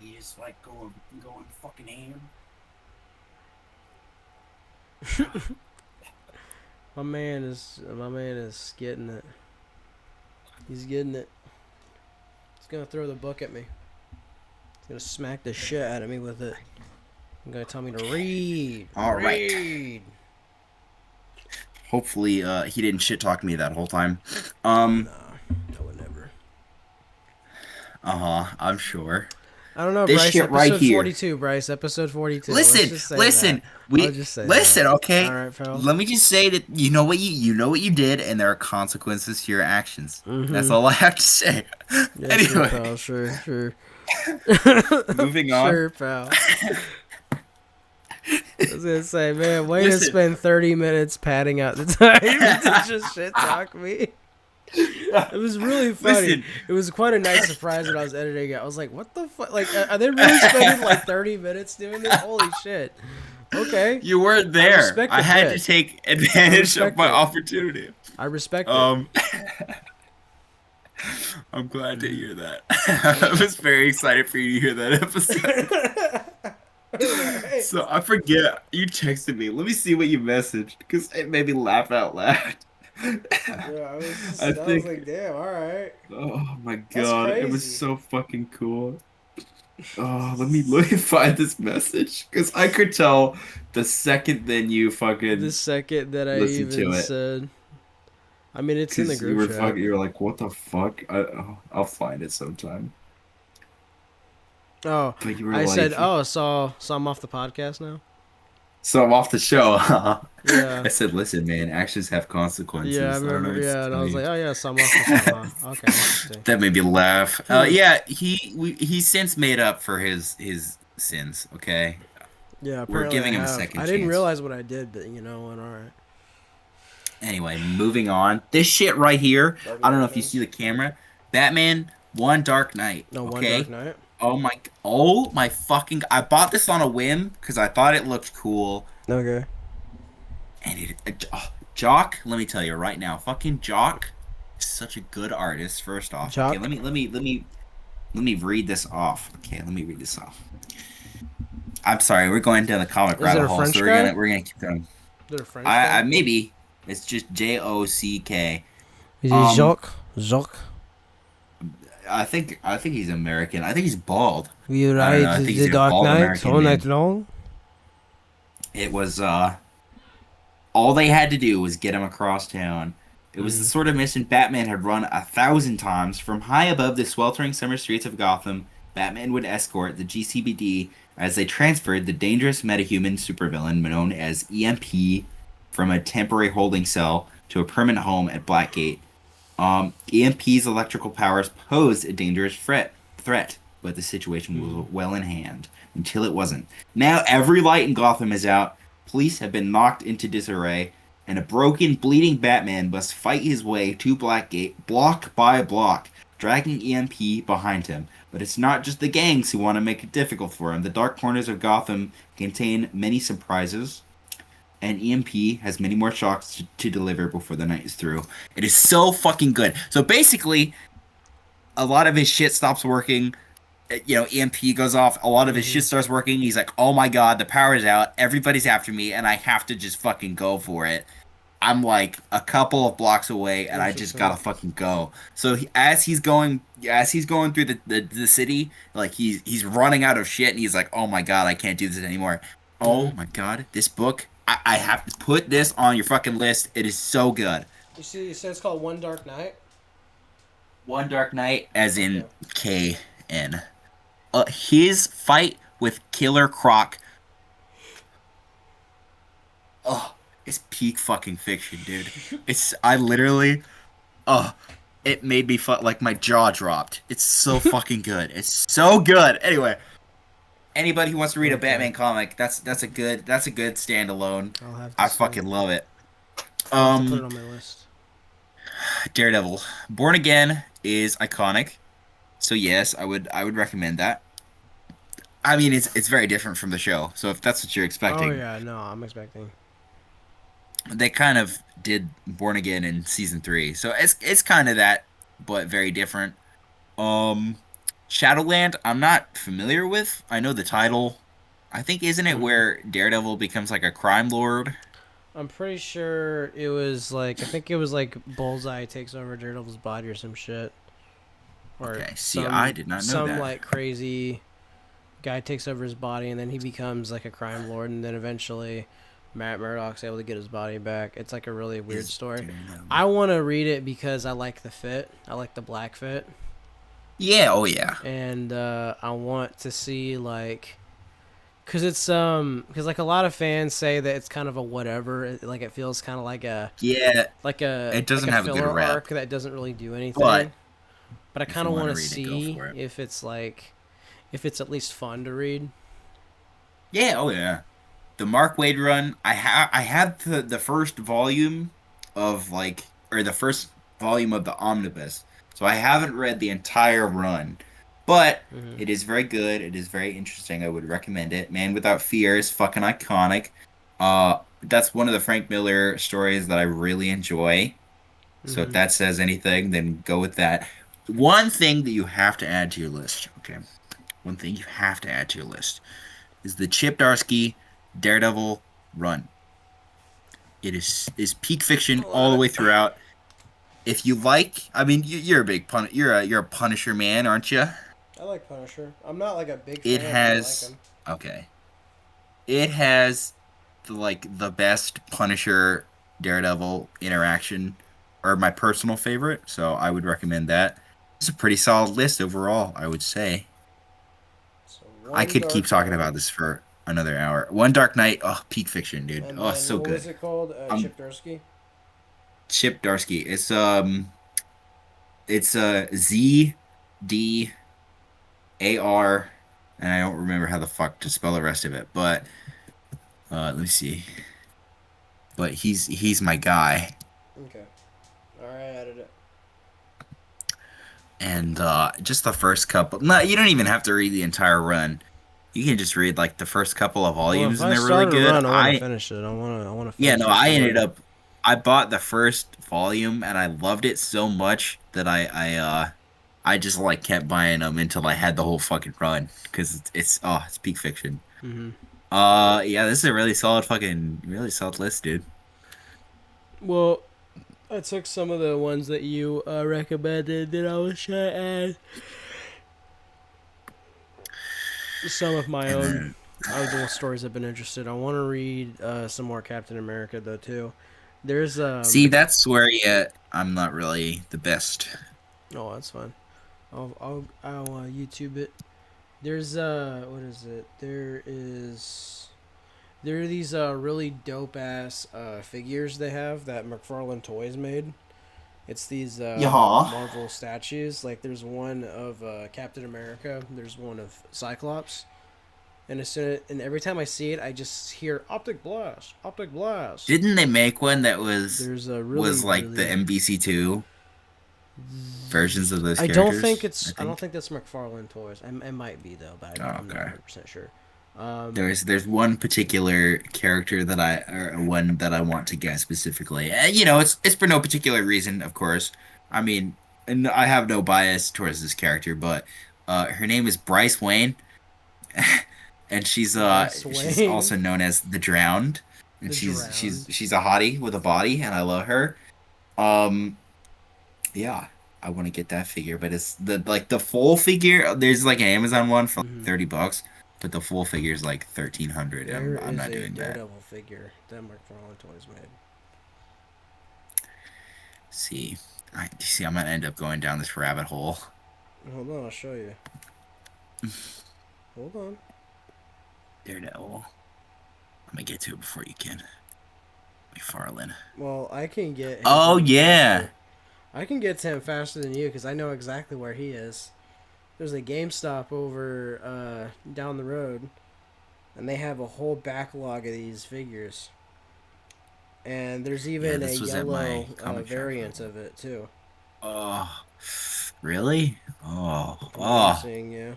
You just like going fucking ham. My man is getting it. He's getting it. He's gonna throw the book at me. He's gonna smack the shit out of me with it. He's gonna tell me to read. All right. Read. Hopefully, he didn't shit talk me that whole time. Um, Nah, I would never. uh-huh, I'm sure. I don't know, This Bryce. shit right Episode here. 42, Bryce. Episode 42. Let's Listen, just say that. listen. I'll We just say that. listen, All okay? right, pal. Let me just say that you know what you did, and there are consequences to your actions. That's Mm-hmm. all I have to say. Yeah, sure, Anyway, pal. Sure, sure. moving on. Sure, pal. I was gonna say, man, way to Listen. spend 30 minutes padding out the time to just shit talk me. It was really funny. Listen, It was quite a nice surprise when I was editing it. I was like, what the fuck? Like, are they really spending like 30 minutes doing this? Holy shit. Okay. you weren't I there. respect I the had to bit. take I advantage of respect my it. opportunity. I respect it. Um, I'm glad to hear that. I was very excited for you to hear that episode. Alright. So I forget you texted me. Let me see what you messaged because it made me laugh out loud. Yeah, I I was think. like, damn, alright. Oh my That's god, it was crazy. so fucking cool. Oh, let me find this message because I could tell the second then you The fucking second that I listened even to it said, I mean, it's in the because group chat. you were like, what the fuck? I'll find it sometime. Oh, But you were I said, like, oh, so I'm off the podcast now. so I'm off the show. Yeah, I said, listen, man, actions have yeah, I consequences. I don't know remember. what Yeah, to and I tell was you. like, oh yeah, so I'm off the show, huh? Okay, interesting. That made me laugh. Hmm. Yeah, he's since made up for his sins. Okay, Yeah, we're apparently I giving him a have. second I didn't chance. realize what I did, but you know what? All right. Anyway, moving on. This shit right here. Dark I don't Knight know if you Returns. see the camera. Batman One Dark Knight. No, One Dark Okay, Knight. Oh my fucking! I bought this on a whim because I thought it looked cool, Okay. and Jock. Let me tell you right now, fucking Jock is such a good artist. First off, okay, Jock. let me read this off. Okay, let me read this off. I'm sorry, we're going down the comic Is it rabbit a hole, so French guy? we're gonna keep going. Is it a French guy? I maybe it's just Jock. Is he Um, Jacques? Jacques? I think he's American. I think he's bald. We I don't ride know. I think he's the like a Dark bald Knight American all night man. long. It was all they had to do was get him across town. It was the Mm. sort of mission Batman had run 1,000 times from high above the sweltering summer streets of Gotham. Batman would escort the GCPD as they transferred the dangerous metahuman supervillain known as EMP from a temporary holding cell to a permanent home at Blackgate. EMP's electrical powers posed a dangerous threat, but the situation Mm. was well in hand until it wasn't. Now every light in Gotham is out. Police have been knocked into disarray, and a broken, bleeding Batman must fight his way to Blackgate block by block, dragging EMP behind him. But it's not just the gangs who want to make it difficult for him. The dark corners of Gotham contain many surprises, and EMP has many more shocks to deliver before the night is through. It is so fucking good. So basically, a lot of his shit stops working. EMP goes off. A lot of his Mm-hmm. shit starts working. He's like, "Oh my god, the power's out. Everybody's after me, and I have to just fucking go for it." I'm like a couple of blocks away, and I just Interesting. gotta fucking go. So as he's going through the city, like he's running out of shit, and he's like, "Oh my god, I can't do this anymore." Mm. Oh my god, this book, I have to put this on your fucking list. It is so good. You see, you said it's called One Dark Night. One Dark Knight, as Okay. in KN. His fight with Killer Croc. Oh, it's peak fucking fiction, dude. It's I literally Oh, it made me like my jaw dropped. It's so fucking good. It's so good. Anyway, anybody who wants to read a Okay. Batman comic, that's a good standalone. I'll have to I see. fucking love it. I'll have to put it Um, on my list. Daredevil, Born Again is iconic. So yes, I would recommend that. I mean, it's very different from the show. So if that's what you're Oh expecting, yeah, no, I'm expecting. they kind of did Born Again in season 3. So it's kind of that, but very different. Um, Shadowland, I'm not familiar with. I know the title. I think isn't it Mm-hmm. where Daredevil becomes like a crime lord? I'm pretty sure it was like I think it was like Bullseye takes over Daredevil's body or some shit, or Okay, see, I did not know some that. like crazy guy takes over his body and then he becomes like a crime lord and then eventually Matt Murdock's able to get his body back. It's like a really weird Is story. Daredevil? I want to read it because I like the fit. I like the black fit, Yeah, oh yeah. and I want to see like because like a lot of fans say that it's kind of a whatever. Like it feels kind of Yeah, it like doesn't a have a good filler rep, arc that doesn't really do but anything. But I if kind you of want want to to read it, go see for it. if it's like if it's at least fun to read. Yeah, oh yeah. The Mark Wade run, I had the first volume of like or the first volume of the omnibus. So I haven't read the entire run. But Mm-hmm. it is very good. It is very interesting. I would recommend it. Man Without Fear is fucking iconic. That's one of the Frank Miller stories that I really enjoy. So if Mm-hmm. that says anything, then go with that. One thing that you have to add to your list, okay? One thing you have to add to your list is the Chip Darsky Daredevil run. It is peak fiction I'll all add the it. way throughout. If you like, I mean, you're a big you're a Punisher man, aren't you? I like Punisher. I'm not like a big It fan, but I like has him. okay. It has the best Punisher Daredevil interaction, or my personal favorite. So I would recommend that. It's a pretty solid list overall, I would say. So I One could keep Dark talking Night, about this for another hour. One Dark Knight, oh, peak fiction, dude. and Oh, then so what was good. it called? Um, Chip Dursky. Chip Darsky. It's ZDAR, and I don't remember how the fuck to spell the rest of it, but let me see. But he's my guy. Okay. All right, I added it. and just the first couple. No, you don't even have to read the entire run. You can just read like the first couple of Well, if volumes, and I they're really start a good. run, I want to finish it. I want to Yeah, finish no, the I ended story. up. I bought the first volume, and I loved it so much that I just like kept buying them until I had the whole fucking run because it's peak fiction. Hmm. Yeah, this is a really solid list, dude. Well, I took some of the ones that you recommended that I was trying to add some of my And own then, other stories I've been interested. I want to read some more Captain America though too. There's see, that's where yet I'm not really the best. oh, that's fine. I'll YouTube it. There's what is it? There are these really dope ass figures they have that McFarlane Toys made. It's these Yeah. Marvel statues. Like there's one of Captain America. There's one of Cyclops. And every time I see it, I just hear optic blast, optic blast. Didn't they make one that There's a was really like the really. MBC2 versions of those I don't think characters? I it's. I don't think. think that's McFarlane Toys. It might be though, but Oh, I'm not okay. 100% sure. Um, There's one particular character that or one that I want to guess specifically. And, you know, it's for no particular reason, of course. I mean, and I have no bias towards this character, but her name is Bryce Wayne, and Bryce she's Wayne, also known as the Drowned, and the Drowned. she's a hottie with a body, and I love her. Um, yeah, I want to get that figure, but it's the full figure. There's like an Amazon one for like Mm-hmm. $30, but the full figure is like 1,300. There I'm is not a doing that. Daredevil figure that McFarlane Toys made. See, you see, I'm gonna end up going down this rabbit hole. Hold on, I'll show you. Hold on. Daredevil. I'm gonna get to it before you can. McFarlane. Well, I can get him to Oh you yeah, faster. I can get to him faster than you because I know exactly where he is. There's a GameStop over down the road, and they have a whole backlog of these figures. And there's yeah. even a This was at my yellow comic shop for a variant while. of it too. Oh, really? Oh, From what I'm oh, seeing, yeah.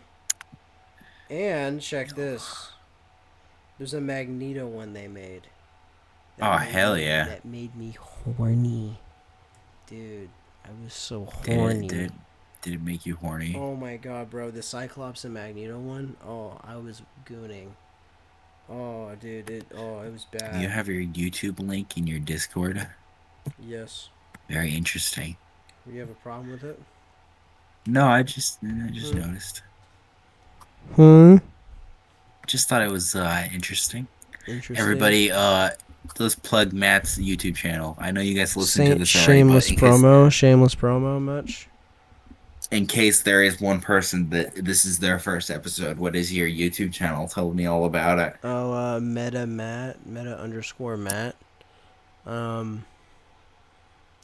And check this. There's a Magneto one they made. oh, hell yeah! That made me horny. Dude, I was so Did it horny. did it did it make you horny? Oh my god, bro. The Cyclops and Magneto one? Oh, I was gooning. Oh, dude, it was You bad. have your YouTube link in your Discord. Yes. Very interesting. You have a problem with it? No, I just Hmm. noticed. Hmm. Just thought it was interesting. Interesting. Everybody, let's plug Matt's YouTube channel. I know you guys listen to Saint this already, but shameless promo. Shameless promo much. in case there is one person that this is their first episode, what is your YouTube channel? Tell me all about it. Oh, meta underscore Matt. Um,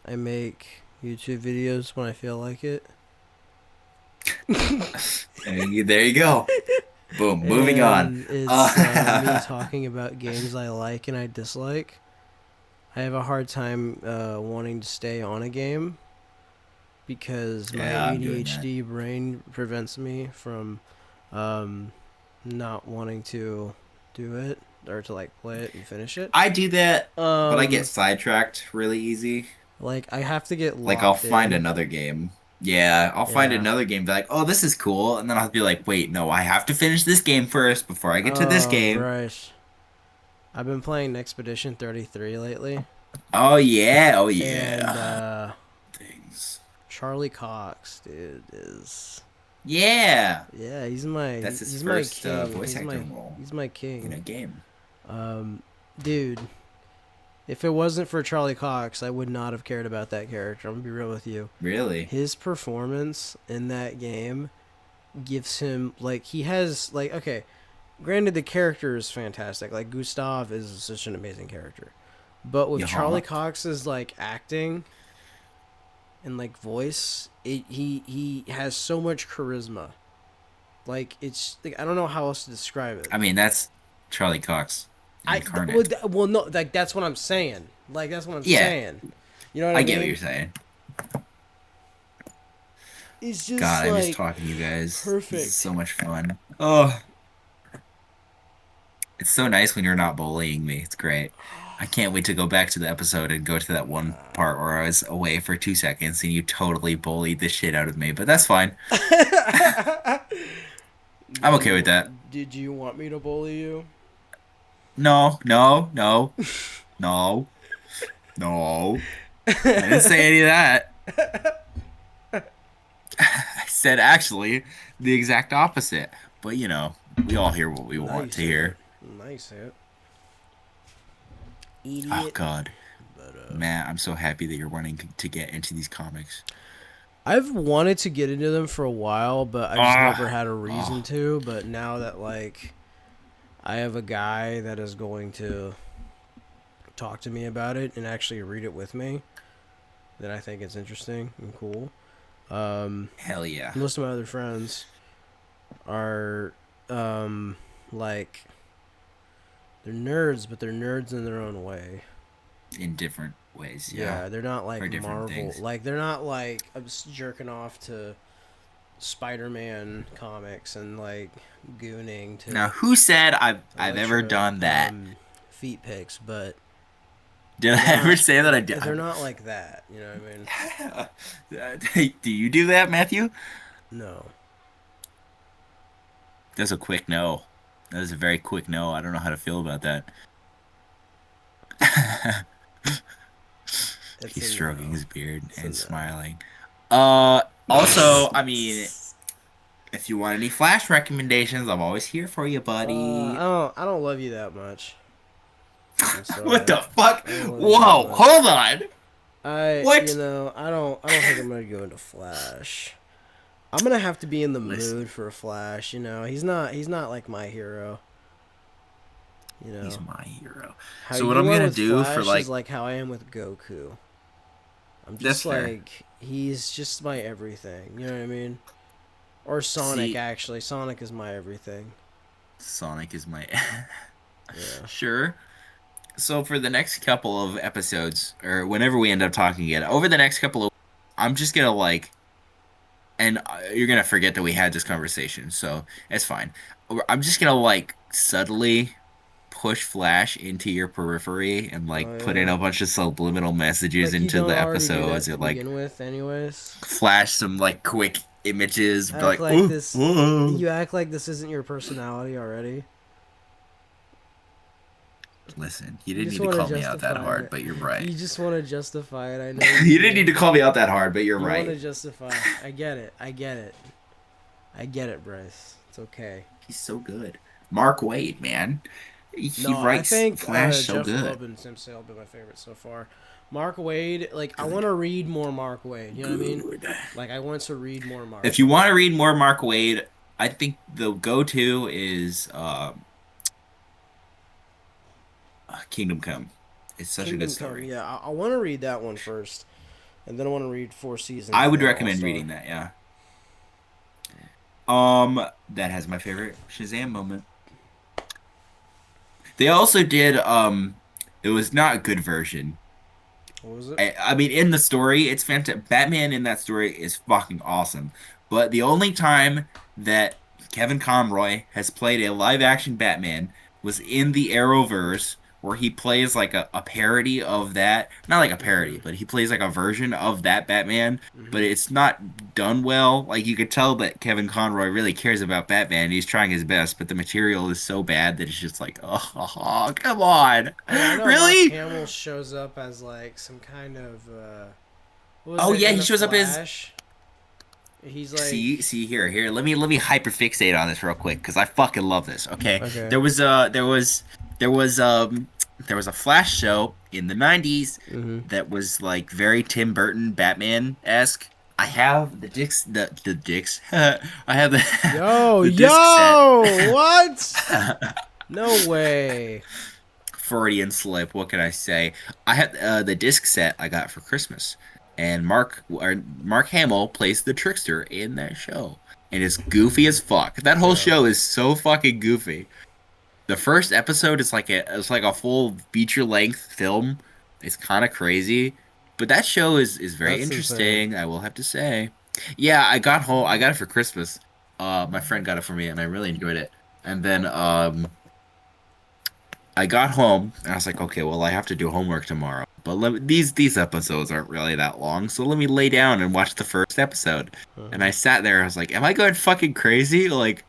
I make YouTube videos when I feel like it. There you go. Boom. Moving on. And it's me Uh, talking about games I like and I dislike. I have a hard time wanting to stay on a game because my yeah, I'm doing that. ADHD brain prevents me from um, not wanting to do it or to like play it and finish it. I do that, but I get Um, sidetracked really easy. like I have to get Like I'll locked find in. another game. Yeah, I'll find Yeah. another game, be like, oh, this is cool, and then I'll be like, wait, no, I have to finish this game first before I get to this Oh, game. Bryce. I've been playing Expedition 33 lately, Oh yeah, oh and yeah. Things. Charlie Cox, dude, is Yeah, yeah, that's his he's my first king. voice acting role He's my in king. a game. Um, dude, if it wasn't for Charlie Cox, I would not have cared about that character. I'm gonna be real with you. Really? His performance in that game gives him like he has like okay, granted the character is fantastic. Like Gustav is such an amazing character. But with Yeah. Charlie Cox's like acting and like voice, he has so much charisma. Like it's like I don't know how else to describe it. I mean, that's Charlie Cox incarnate. Well no like that's what I'm saying. Like that's what I'm Yeah, saying. You know what I I get what mean? you're saying. He's just God, I miss like talking to you guys. This is perfect. so much fun. Oh, it's so nice when you're not bullying me. It's great. I can't wait to go back to the episode and go to that one part where I was away for 2 seconds and you totally bullied the shit out of me, but that's fine. I'm did okay with you that. did you want me to bully you? No, no, no, no, no. I didn't say any of that. I said actually the exact opposite. But we all hear what we want Nice to hit. hear. Nice hit. Oh Idiot. God, But Matt, I'm so happy that you're wanting to get into these comics. I've wanted to get into them for a while, but I just never Ah, had a reason oh, to. But now that like I have a guy that is going to talk to me about it and actually read it with me, then I think it's interesting and cool. hell yeah. Most of my other friends are like they're nerds, but they're nerds in their own way. In different ways, yeah, Yeah, they're not or like different Marvel. things. Like they're not like I'm just jerking off to Spider-Man comics and like gooning Now, to who said I've ever Electro done that? feet pics, but Did they're I ever not say that I they're did? not like that. You know what I mean? Do you do that, Matthew? No, That's a quick no. That is a very quick no. I don't know how to feel about that. it's He's a stroking no. his beard It's a and no. smiling. Also, I mean, if you want any Flash recommendations, I'm always here for you, buddy. I don't love you that much. I'm What sorry. the fuck? I don't love you that Whoa, much. hold on. What? I don't think I'm gonna go into Flash. I'm gonna have to be in the Listen, mood for a Flash. He's not like my hero. You he's know my hero. how So what you I'm are gonna with do for Flash is like, like how I am with Goku. I'm that's just fair. like he's just my everything. You know what I mean? Or Sonic See, actually. Sonic is my everything. Sonic is my Yeah. sure. So for the next couple of episodes, or whenever we end up talking again, over the next couple of, I'm just gonna like, and you're gonna forget that we had this conversation, so it's fine. I'm just gonna like subtly push Flash into your periphery and Oh like put in yeah. a bunch of subliminal messages Like you into don't the already do episodes that to and like begin with, anyways. flash some like quick images, be Act like, like oh, this. oh. You act like this isn't your personality already. Listen, you You didn't just need to want to call me out that justify hard, it. but you're right. You just want to justify it. I know you You didn't do. need to call me out that hard, but you're You want right. to justify. I get it. I get it. I get it, Bryce. It's okay. He's so good. Mark Waid, man. He No, I writes think Flash so Jeff good. Loeb and Tim Sale have been my favorite so far. Mark Wade, like I want Good. to read more Mark Wade. You know what I mean? Good. Like I want to read more Mark If you Wade. want to read more Mark Waid, I think the go-to is Kingdom Come. It's such a good Kingdom Come. story. Yeah, I want to read that one first, and then I want to read Four I Seasons, would then All recommend Star. reading that, yeah. That has my favorite Shazam moment. They also did it was not a good version. What was it? I mean, in the story, it's fantastic. Batman in that story is fucking awesome. But the only time that Kevin Conroy has played a live action Batman was in the Arrowverse, where he plays like a parody of that. Not like a parody, Mm-hmm. but he plays like a version of that Batman. But Mm-hmm. it's not done well. Like you could tell that Kevin Conroy really cares about Batman. He's trying his best, but the material is so bad that it's just like, oh, come on, Oh yeah, I know Mark really? Hamill shows up as like some kind of what was Oh it yeah, in he a shows up as Flash? He's like see here. Let me hyperfixate on this real quick because I fucking love this. Okay, okay. there was a Flash show in the '90s Mm-hmm. that was like very Tim Burton Batman-esque. I have the discs. I have the Yo, the disc set. yo, what? No way. Freudian slip. What can I say? I had the disc set I got for Christmas, and Mark Hamill plays the trickster in that show, and it's goofy as fuck. That whole Yeah, show is so fucking goofy. The first episode is like a full feature length film. It's kind of crazy, but that show is very that's insane. interesting. I will have to say. Yeah, I got home. I got it for Christmas. My friend got it for me, and I really enjoyed it. And then I got home, and I was like, okay, well, I have to do homework tomorrow. But these episodes aren't really that long, so let me lay down and watch the first episode. And I sat there. I was like, am I going fucking crazy? Like,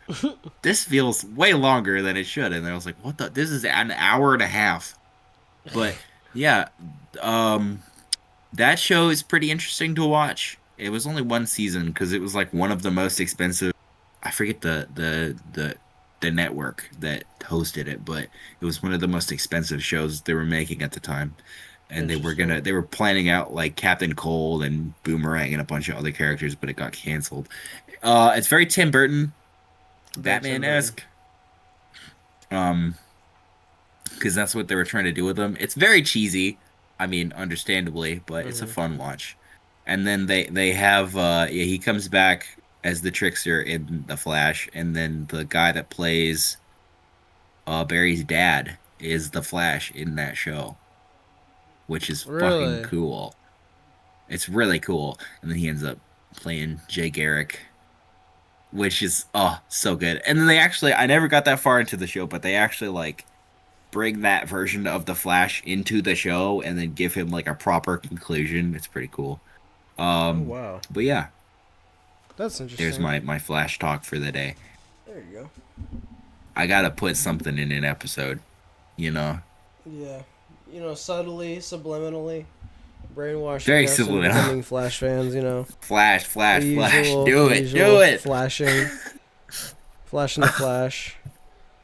this feels way longer than it should. And I was like, what the? This is an hour and a half. But yeah, um, that show is pretty interesting to watch. It was only one season because it was like one of the most expensive. I forget the network that hosted it, but it was one of the most expensive shows they were making at the time. And Interesting. they were planning out like Captain Cold and Boomerang and a bunch of other characters, but it got canceled. It's very Tim Burton, Very Tim Burton. Batman-esque. Um, because that's what they were trying to do with them. It's very cheesy. I mean, understandably, but it's a Hmm. fun watch. And then they have yeah, he comes back as the trickster in The Flash, and then the guy that plays Barry's dad is the Flash in that show, which is fucking Really? cool. It's really cool. And then he ends up playing Jay Garrick, which is so good. And then they actually I never got that far into the show, but they actually like bring that version of the Flash into the show and then give him like a proper conclusion. It's pretty cool. Oh wow, But yeah, that's there's interesting. my Flash talk for the day. There you go. I gotta put something in an episode, you know. Yeah, subtly, subliminally, brainwashing Very us into subliminal. becoming Flash fans. Flash, The flash, flash. usual, Do the it. Do usual it. flashing, flashing the Flash.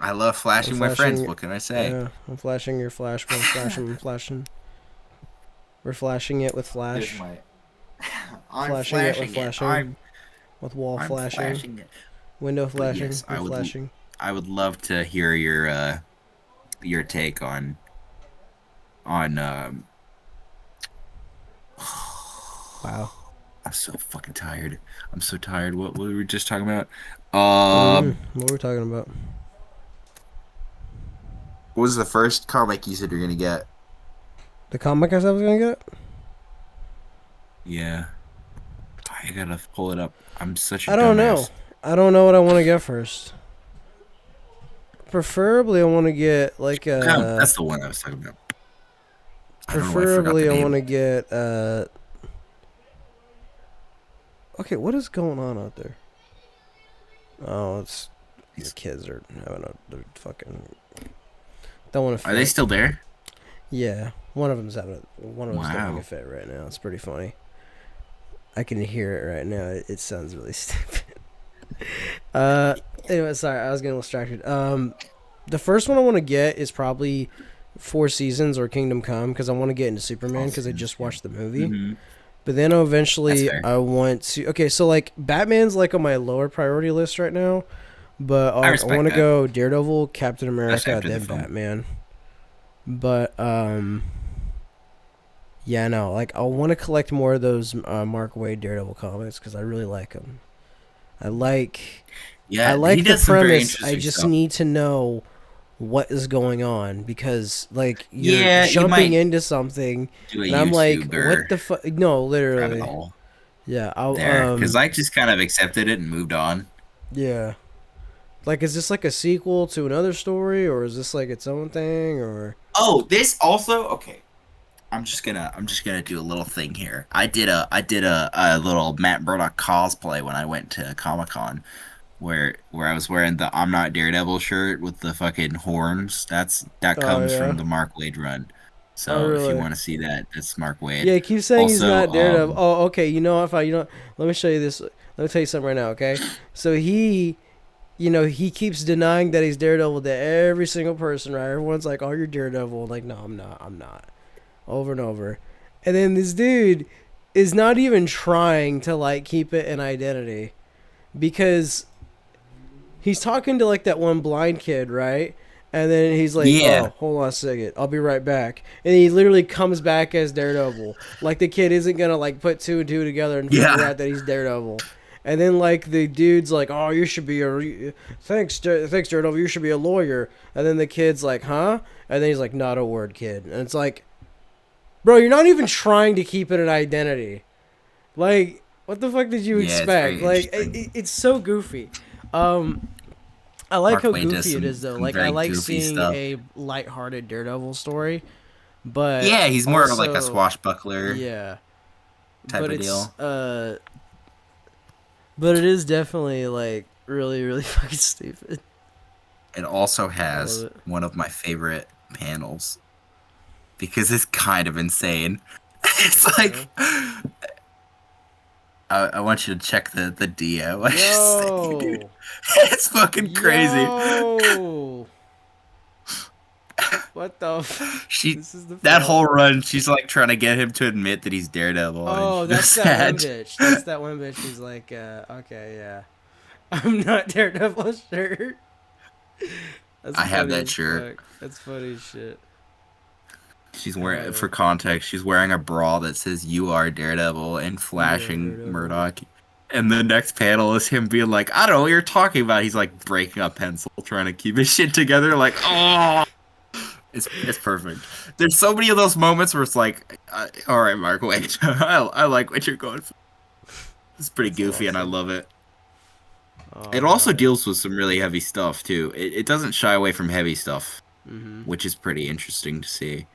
I love I'm flashing my friends. flashing. What can I say? Yeah, I'm flashing your Flash. I'm flashing. I'm flashing. We're flashing it with There's Flash. my I'm Flashing it with flashing it. flashing. With wall I'm flashing. flashing it. Window But flashing yes, with flashing. I would love to hear your take on Wow. I'm so fucking tired. I'm so tired. What were we just talking about? What were we talking about? What was the first comic you said you're gonna get? The comic I said I was gonna get? Yeah, I gotta pull it up. I'm such a I don't know. dumbass. I don't know what I want to get first. Preferably, I want to get like That's the one I was talking about. I don't know why I forgot the Preferably, I want name. to get. Okay, what is going on out there? Oh, it's the kids are having a they're fucking don't want to Are they fit. still there? Yeah, one of them's throwing a Wow. fit right now. It's pretty funny. I can hear it right now. It sounds really stupid. Uh, anyway, sorry, I was getting distracted. The first one I want to get is probably Four Seasons or Kingdom Come because I want to get into Superman because I just watched the movie. Mm-hmm. But then That's eventually fair. I want to. Okay, so like Batman's like on my lower priority list right now, but I I want respect to that, go Daredevil, Captain especially America, after the then film. Batman. But yeah, no, like I want to collect more of those Mark Waid Daredevil comics because I really like them. I like I Yeah, he like the does some very premise. I interesting just stuff. need to know what is going on because like you're Yeah, you jumping might into something do a and I'm like, what YouTuber the fuck? No, rabbit literally. hole Yeah, I'll there, because I just kind of accepted it and moved on. yeah. Like is this like a sequel to another story or is this like its own thing or Oh, this also okay. I'm just gonna do a little thing here. I did a little Matt Murdock cosplay when I went to Comic Con, where I was wearing the I'm not Daredevil shirt with the fucking horns. That Oh comes yeah. from the Mark Wade run. Oh So if you really? want to see that, that's Mark Wade. Yeah, keep saying he's Also, not Daredevil. Oh, okay. You know if I let me show you this. Let me tell you something right now, okay? So he keeps denying that he's Daredevil to every single person, right? Everyone's like, "Oh, you're Daredevil." I'm like, no, I'm not. I'm not. Over and over. And then this dude is not even trying to like keep it an identity because he's talking to like that one blind kid, right? And then he's like, yeah, "Oh, hold on a second, I'll be right back." And he literally comes back as Daredevil. Like the kid isn't gonna like put two and two together and figure yeah, out that he's Daredevil. And then like the dude's like, "Oh, you should be a thanks Daredevil. You should be a lawyer." And then the kid's like, "Huh?" And then he's like, "Not a word, kid." And it's like, bro, you're not even trying to keep it an identity. Like What the fuck did you Yeah, it's expect? very Like, interesting. it's so goofy. Um, I like Mark how Waid does goofy it is though. some Like, I very like goofy seeing stuff. a lighthearted Daredevil story, but Yeah, he's more of like a also, swashbuckler yeah, type but of deal. but it is definitely like really, really fucking stupid. It also I love has it. one of my favorite panels because it's kind of insane. It's What's the like panel? I want you to check the DO I just sent you, dude. Yo, It's fucking crazy. yo, what the? She This is the that panel. whole run, she's like trying to get him to admit that he's Daredevil, and Oh, she that's does that one that. bitch. That's that one bitch who's like, okay, yeah, I'm not Daredevil, sure. That's I have funny that as shirt. fuck. That's funny as shit. She's Hell wearing, yeah. for context, she's wearing a bra that says "You are Daredevil" and You are flashing Daredevil. Murdoch. And the next panel is him being like, "I don't know what you're talking about." He's like breaking a pencil, trying to keep his shit together. Like, oh, it's perfect. There's so many of those moments where it's like, all right, Mark, wait, I like what you're going for. It's pretty That's goofy, and I awesome. love it. Oh It also man. deals with some really heavy stuff too. It doesn't shy away from heavy stuff, Mhm. which is pretty interesting to see.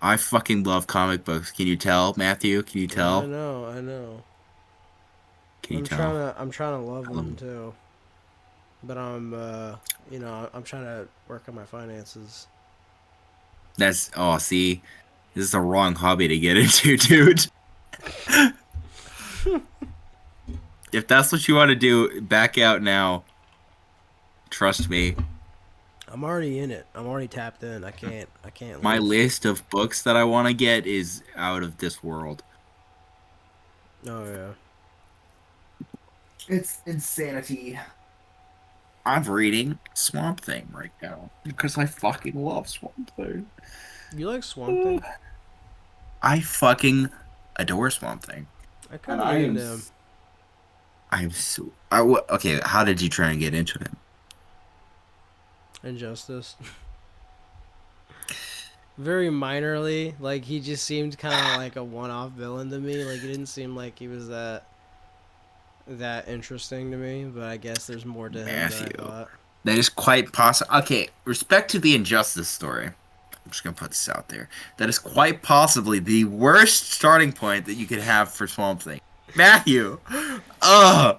I fucking love comic books. Can you tell, Matthew? Can you I tell? know. I know. Can you tell? I'm trying to love I them love too, but I'm trying to work on my finances. That's oh, see, this is the wrong hobby to get into, dude. If that's what you want to do, back out now. Trust me. I'm already in it. I'm already tapped in. I can't My leave. list of books that I want to get is out of this world. Oh yeah. It's insanity. I'm reading Swamp Thing right now because I fucking love Swamp Thing. You like Swamp Thing? I fucking adore Swamp Thing. I kind And of I get am into him. I'm so okay, how did you try and get into it? Injustice. Very minorly. Like he just seemed kind of like a one-off villain to me. Like it didn't seem like he was that interesting to me. But I guess there's more to him than I Matthew. thought. That is quite possible. Okay, respect to the Injustice story. I'm just gonna put this out there. That is quite possibly the worst starting point that you could have for Swamp Thing. Matthew. Oh,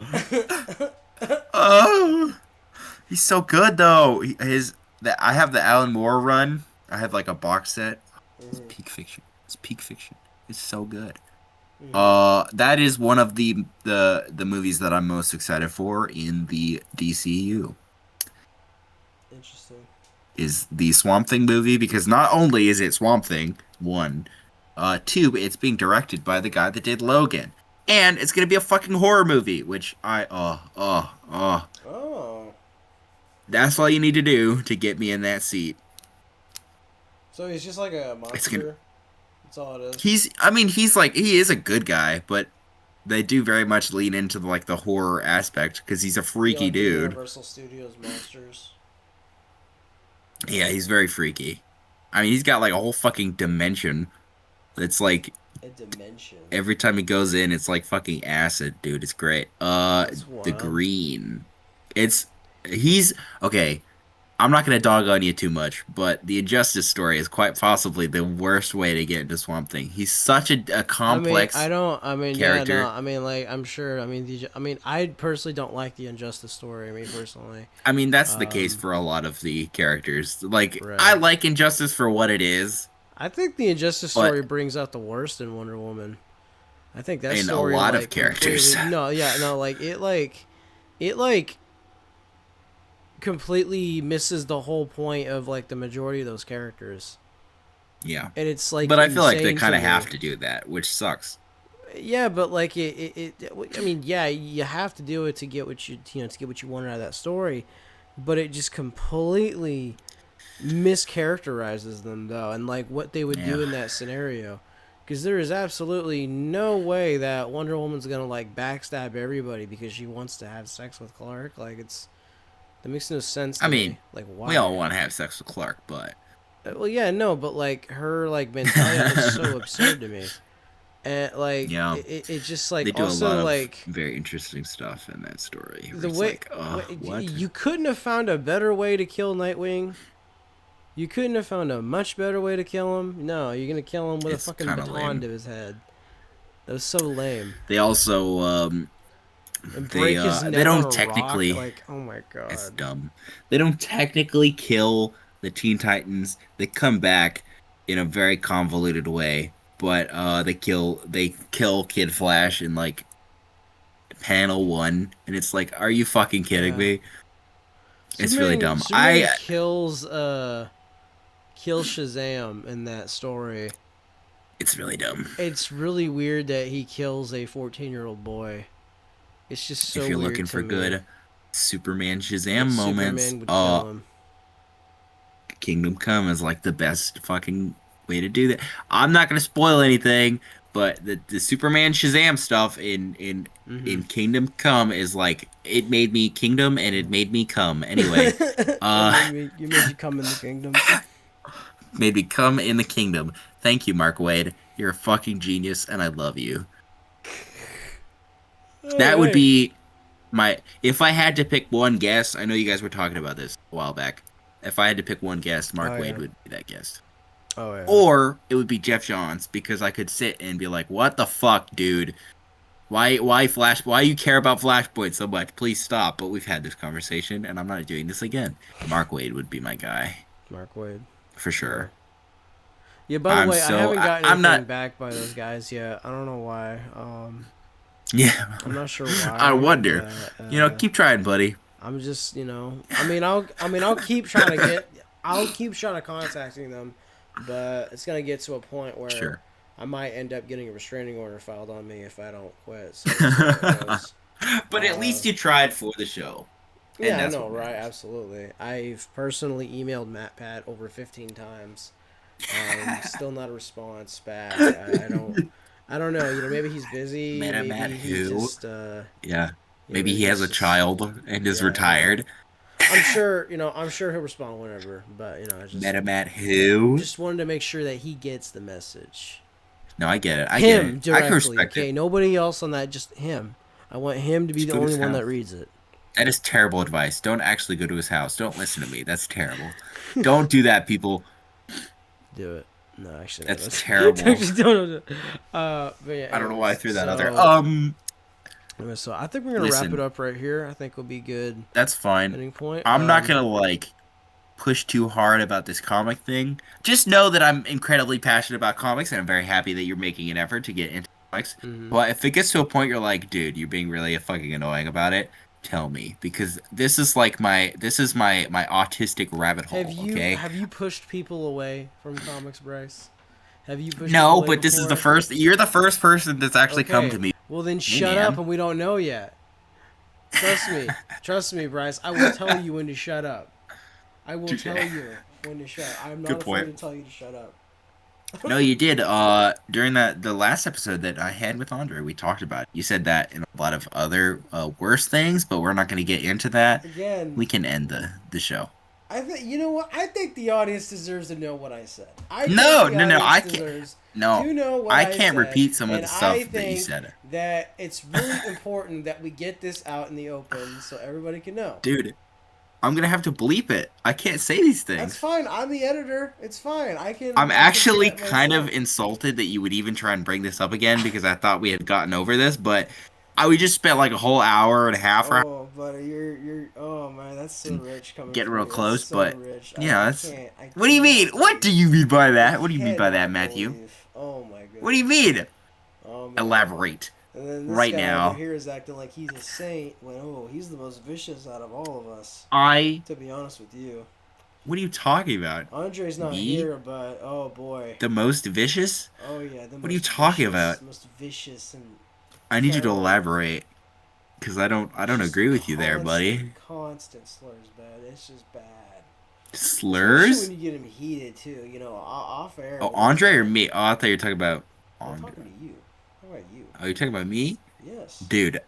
oh, he's so good though. His that I have the Alan Moore run. I have like a box set. It's Mhm. peak fiction. It's peak fiction. It's so good. Mhm. That is one of the movies that I'm most excited for in the DCU. Interesting. Is the Swamp Thing movie because not only is it Swamp Thing, one, two, it's being directed by the guy that did Logan. And it's gonna be a fucking horror movie, which Oh. that's all you need to do to get me in that seat. So he's just like a It's gonna monster. That's all it is. I mean he is a good guy, but they do very much lean into like the horror aspect because he's a Yeah, freaky like the dude. Universal Studios monsters. Yeah, he's very freaky. I mean, he's got like a whole fucking dimension that's like A dimension. every time he goes in, it's like fucking acid, dude. It's great. That's The wild. Green. It's he's okay. I'm not gonna dog on you too much, but the Injustice story is quite possibly the worst way to get into Swamp Thing. He's such a I mean, I complex don't. I mean, yeah, no. character. I mean, like, I'm sure. I mean, I mean, I personally don't like the Injustice story. I mean, personally. I mean, that's the case Um, for a lot of the characters. Like, I right. like Injustice for what it is, I think the Injustice but story brings out the worst in Wonder Woman. I think that in a story lot of like characters. completely no, yeah, no, like it completely misses the whole point of like the majority of those characters. Yeah. And it's like But I feel like they insane kind to of me. have to do that, which sucks. Yeah, but like I mean, yeah, you have to do it to get what to get what you want out of that story, but it just completely mischaracterizes them though, and like what they would Yeah. do in that scenario. Because there is absolutely no way that Wonder Woman's gonna like backstab everybody because she wants to have sex with Clark. Like that makes no sense I to me. mean, Like we all why? want to have sex with Clark, but Well, yeah, no, but like her like mentality is so absurd to me. And like Yeah, it just like they do a lot also of like very interesting stuff in that story. Where the it's way, like, what? you couldn't have found a better way to kill Nightwing. You couldn't have found a much better way to kill him. No, you're gonna kill him with a It's fucking kind of baton lame. to his head. That was so lame. They also, And break his they neck on don't a rock. technically. Like, oh my It's god. dumb. They don't technically kill the Teen Titans. They come back in a very convoluted way, but they kill Kid Flash in like panel one, and it's like, are you fucking kidding Yeah. me? It's really Superman dumb. Superman kills Shazam in that story. It's really dumb. It's really weird that he kills a 14-year-old boy. It's just If so you're weird looking to for me good Superman that Shazam moments, Superman would kill him. Kingdom Come is like the best fucking way to do that. I'm not gonna spoil anything, but the Superman Shazam stuff in Mm-hmm. Kingdom Come is like it made me kingdom and it made me come. Anyway, It uh made you come in the kingdom. made me come in the kingdom. Thank you, Mark Wade. You're a fucking genius and I love you. Oh, That would hey. be my if I had to pick one guest, I know you guys were talking about this a while back. If I had to pick one guest, Oh Mark Wade yeah. would be that guest. Oh yeah. Or it would be Jeff Johns because I could sit and be like, "What the fuck, dude? Why you care about Flashpoint so much? Please stop." But we've had this conversation, and I'm not doing this again. Mark Wade would be my guy Mark Wade. for Yeah. sure. Yeah. By the way, I haven't gotten I'm anything not. back by those guys yet. I don't know why. Yeah, I'm not sure I why, wonder. but Keep trying, buddy. I'm just, I'll keep trying to I'll keep trying to contacting them, but it's gonna get to a point where Sure. I might end up getting a restraining order filed on me if I don't quit. So we'll see how it goes. But at Uh, least you tried for the show, and yeah, I that's know, what right? matters. Absolutely. I've personally emailed Matt Pat over 15 times. Still not a response back. I don't know. Maybe he's busy. Met him Maybe at he who? just, Yeah. Maybe he maybe has he's a just, child and is yeah, I know. retired. I'm sure he'll respond whenever. But I Met him at who? just wanted to make sure that he gets the message. No, I get it. I get it. Him I can directly, respect it. okay? Nobody else on that, just him. I want him to be Just the go to only his one house. that reads it. That is terrible advice. Don't actually go to his house. Don't listen to me. That's terrible. Don't do that, people. Do it. No, actually, no. That's That's terrible. actually don't do it. But yeah, I don't know why I anyways, threw that out there. so I think we're gonna wrap it Listen, up right here. I think will be good that's fine. ending point. I'm not gonna like push too hard about this comic thing. Just know that I'm incredibly passionate about comics, and I'm very happy that you're making an effort to get into comics. Mhm. But if it gets to a point you're like, dude, you're being really fucking annoying about it, tell me because this is my autistic rabbit hole. Okay. Have you pushed people away from comics, Bryce? Have you pushed people No, away but this is the before? first. You're the first person that's actually come to Okay. me. Well then Hey, shut up man. and we don't know yet. Trust me. Trust me, Bryce. I will tell you when to shut up. I will Touche. tell you when to shut up. I'm Good not afraid point. to tell you to shut up. No, you did. During the last episode that I had with Andre, we talked about it. You said that in a lot of other worse things, but we're not going to get into that. Again, We can end the show. I think you know what? I think the audience deserves to know what I said. I think No, the no, no. audience I can't. deserves No, to know what I I can't said, repeat some of and the I stuff that you think said, that it's really important that we get this out in the open so everybody can know. dude. I'm gonna have to bleep it. I can't say these That's things. fine. I'm the editor. It's fine. I'm I can do actually that kind of myself. insulted that you would even try and bring this up again because I thought we had gotten over this, but we just spent like a whole hour and a half or Oh, buddy, you're. Oh man, that's so rich coming getting from real you. That's close. so But rich. yeah, I that's. can't. I What do you mean? cannot What believe. do you mean by I that? What do you mean by that, cannot Matthew? believe. Oh my What do you goodness. mean? Oh man. Elaborate And then this right guy over now. here is acting like he's a saint when he's the most vicious out of all of us. I. To be honest with you, What are you talking about? Andre's not Me? here, but oh boy. The most vicious? Oh yeah, the What are you most talking about? most vicious and I need you to terrible. elaborate, because I don't Just agree with you there, buddy. constant slurs, bad. It's just bad. Especially when Slurs? you get him heated too. Off air. Oh, when he's Andre or like, me? Oh, I thought you were talking about I'm Andre. talking to you. How about you? Oh, you're talking about me? Yes. Dude,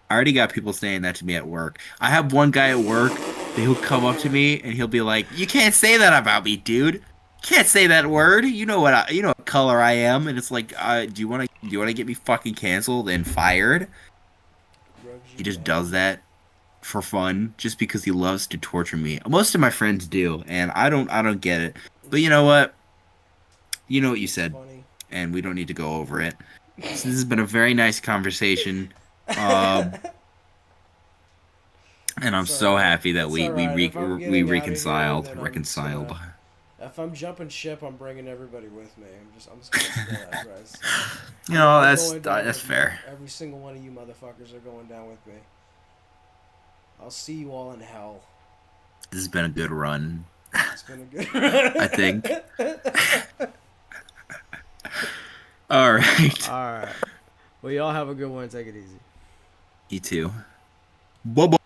I already got people saying that to me at work. I have one guy at work that he'll come up to me and he'll be like, "You can't say that about me, dude." Can't say that word. You know what color I am, and it's like, do you want to get me fucking canceled and fired? Drugs He you just love. does that for fun, just because he loves to torture me. Most of my friends do, and I don't get it. But you know what? You know what you It's said, funny. and we don't need to go over it. So this has been a very nice conversation. Um, and I'm It's all so right. happy that It's we all we right. If I'm re we getting out of here, reconciled then I'm just reconciled. gonna. If I'm jumping ship, I'm bringing everybody with me. I'm just gonna let you know that, Bryce. You We're know, all that's going down that's with me. fair. Every single one of you motherfuckers are going down with me. I'll see you all in hell. This has been a good run, It's been a good. I think. All right. All right. Well, y'all have a good one. Take it easy. You too. Bye bye.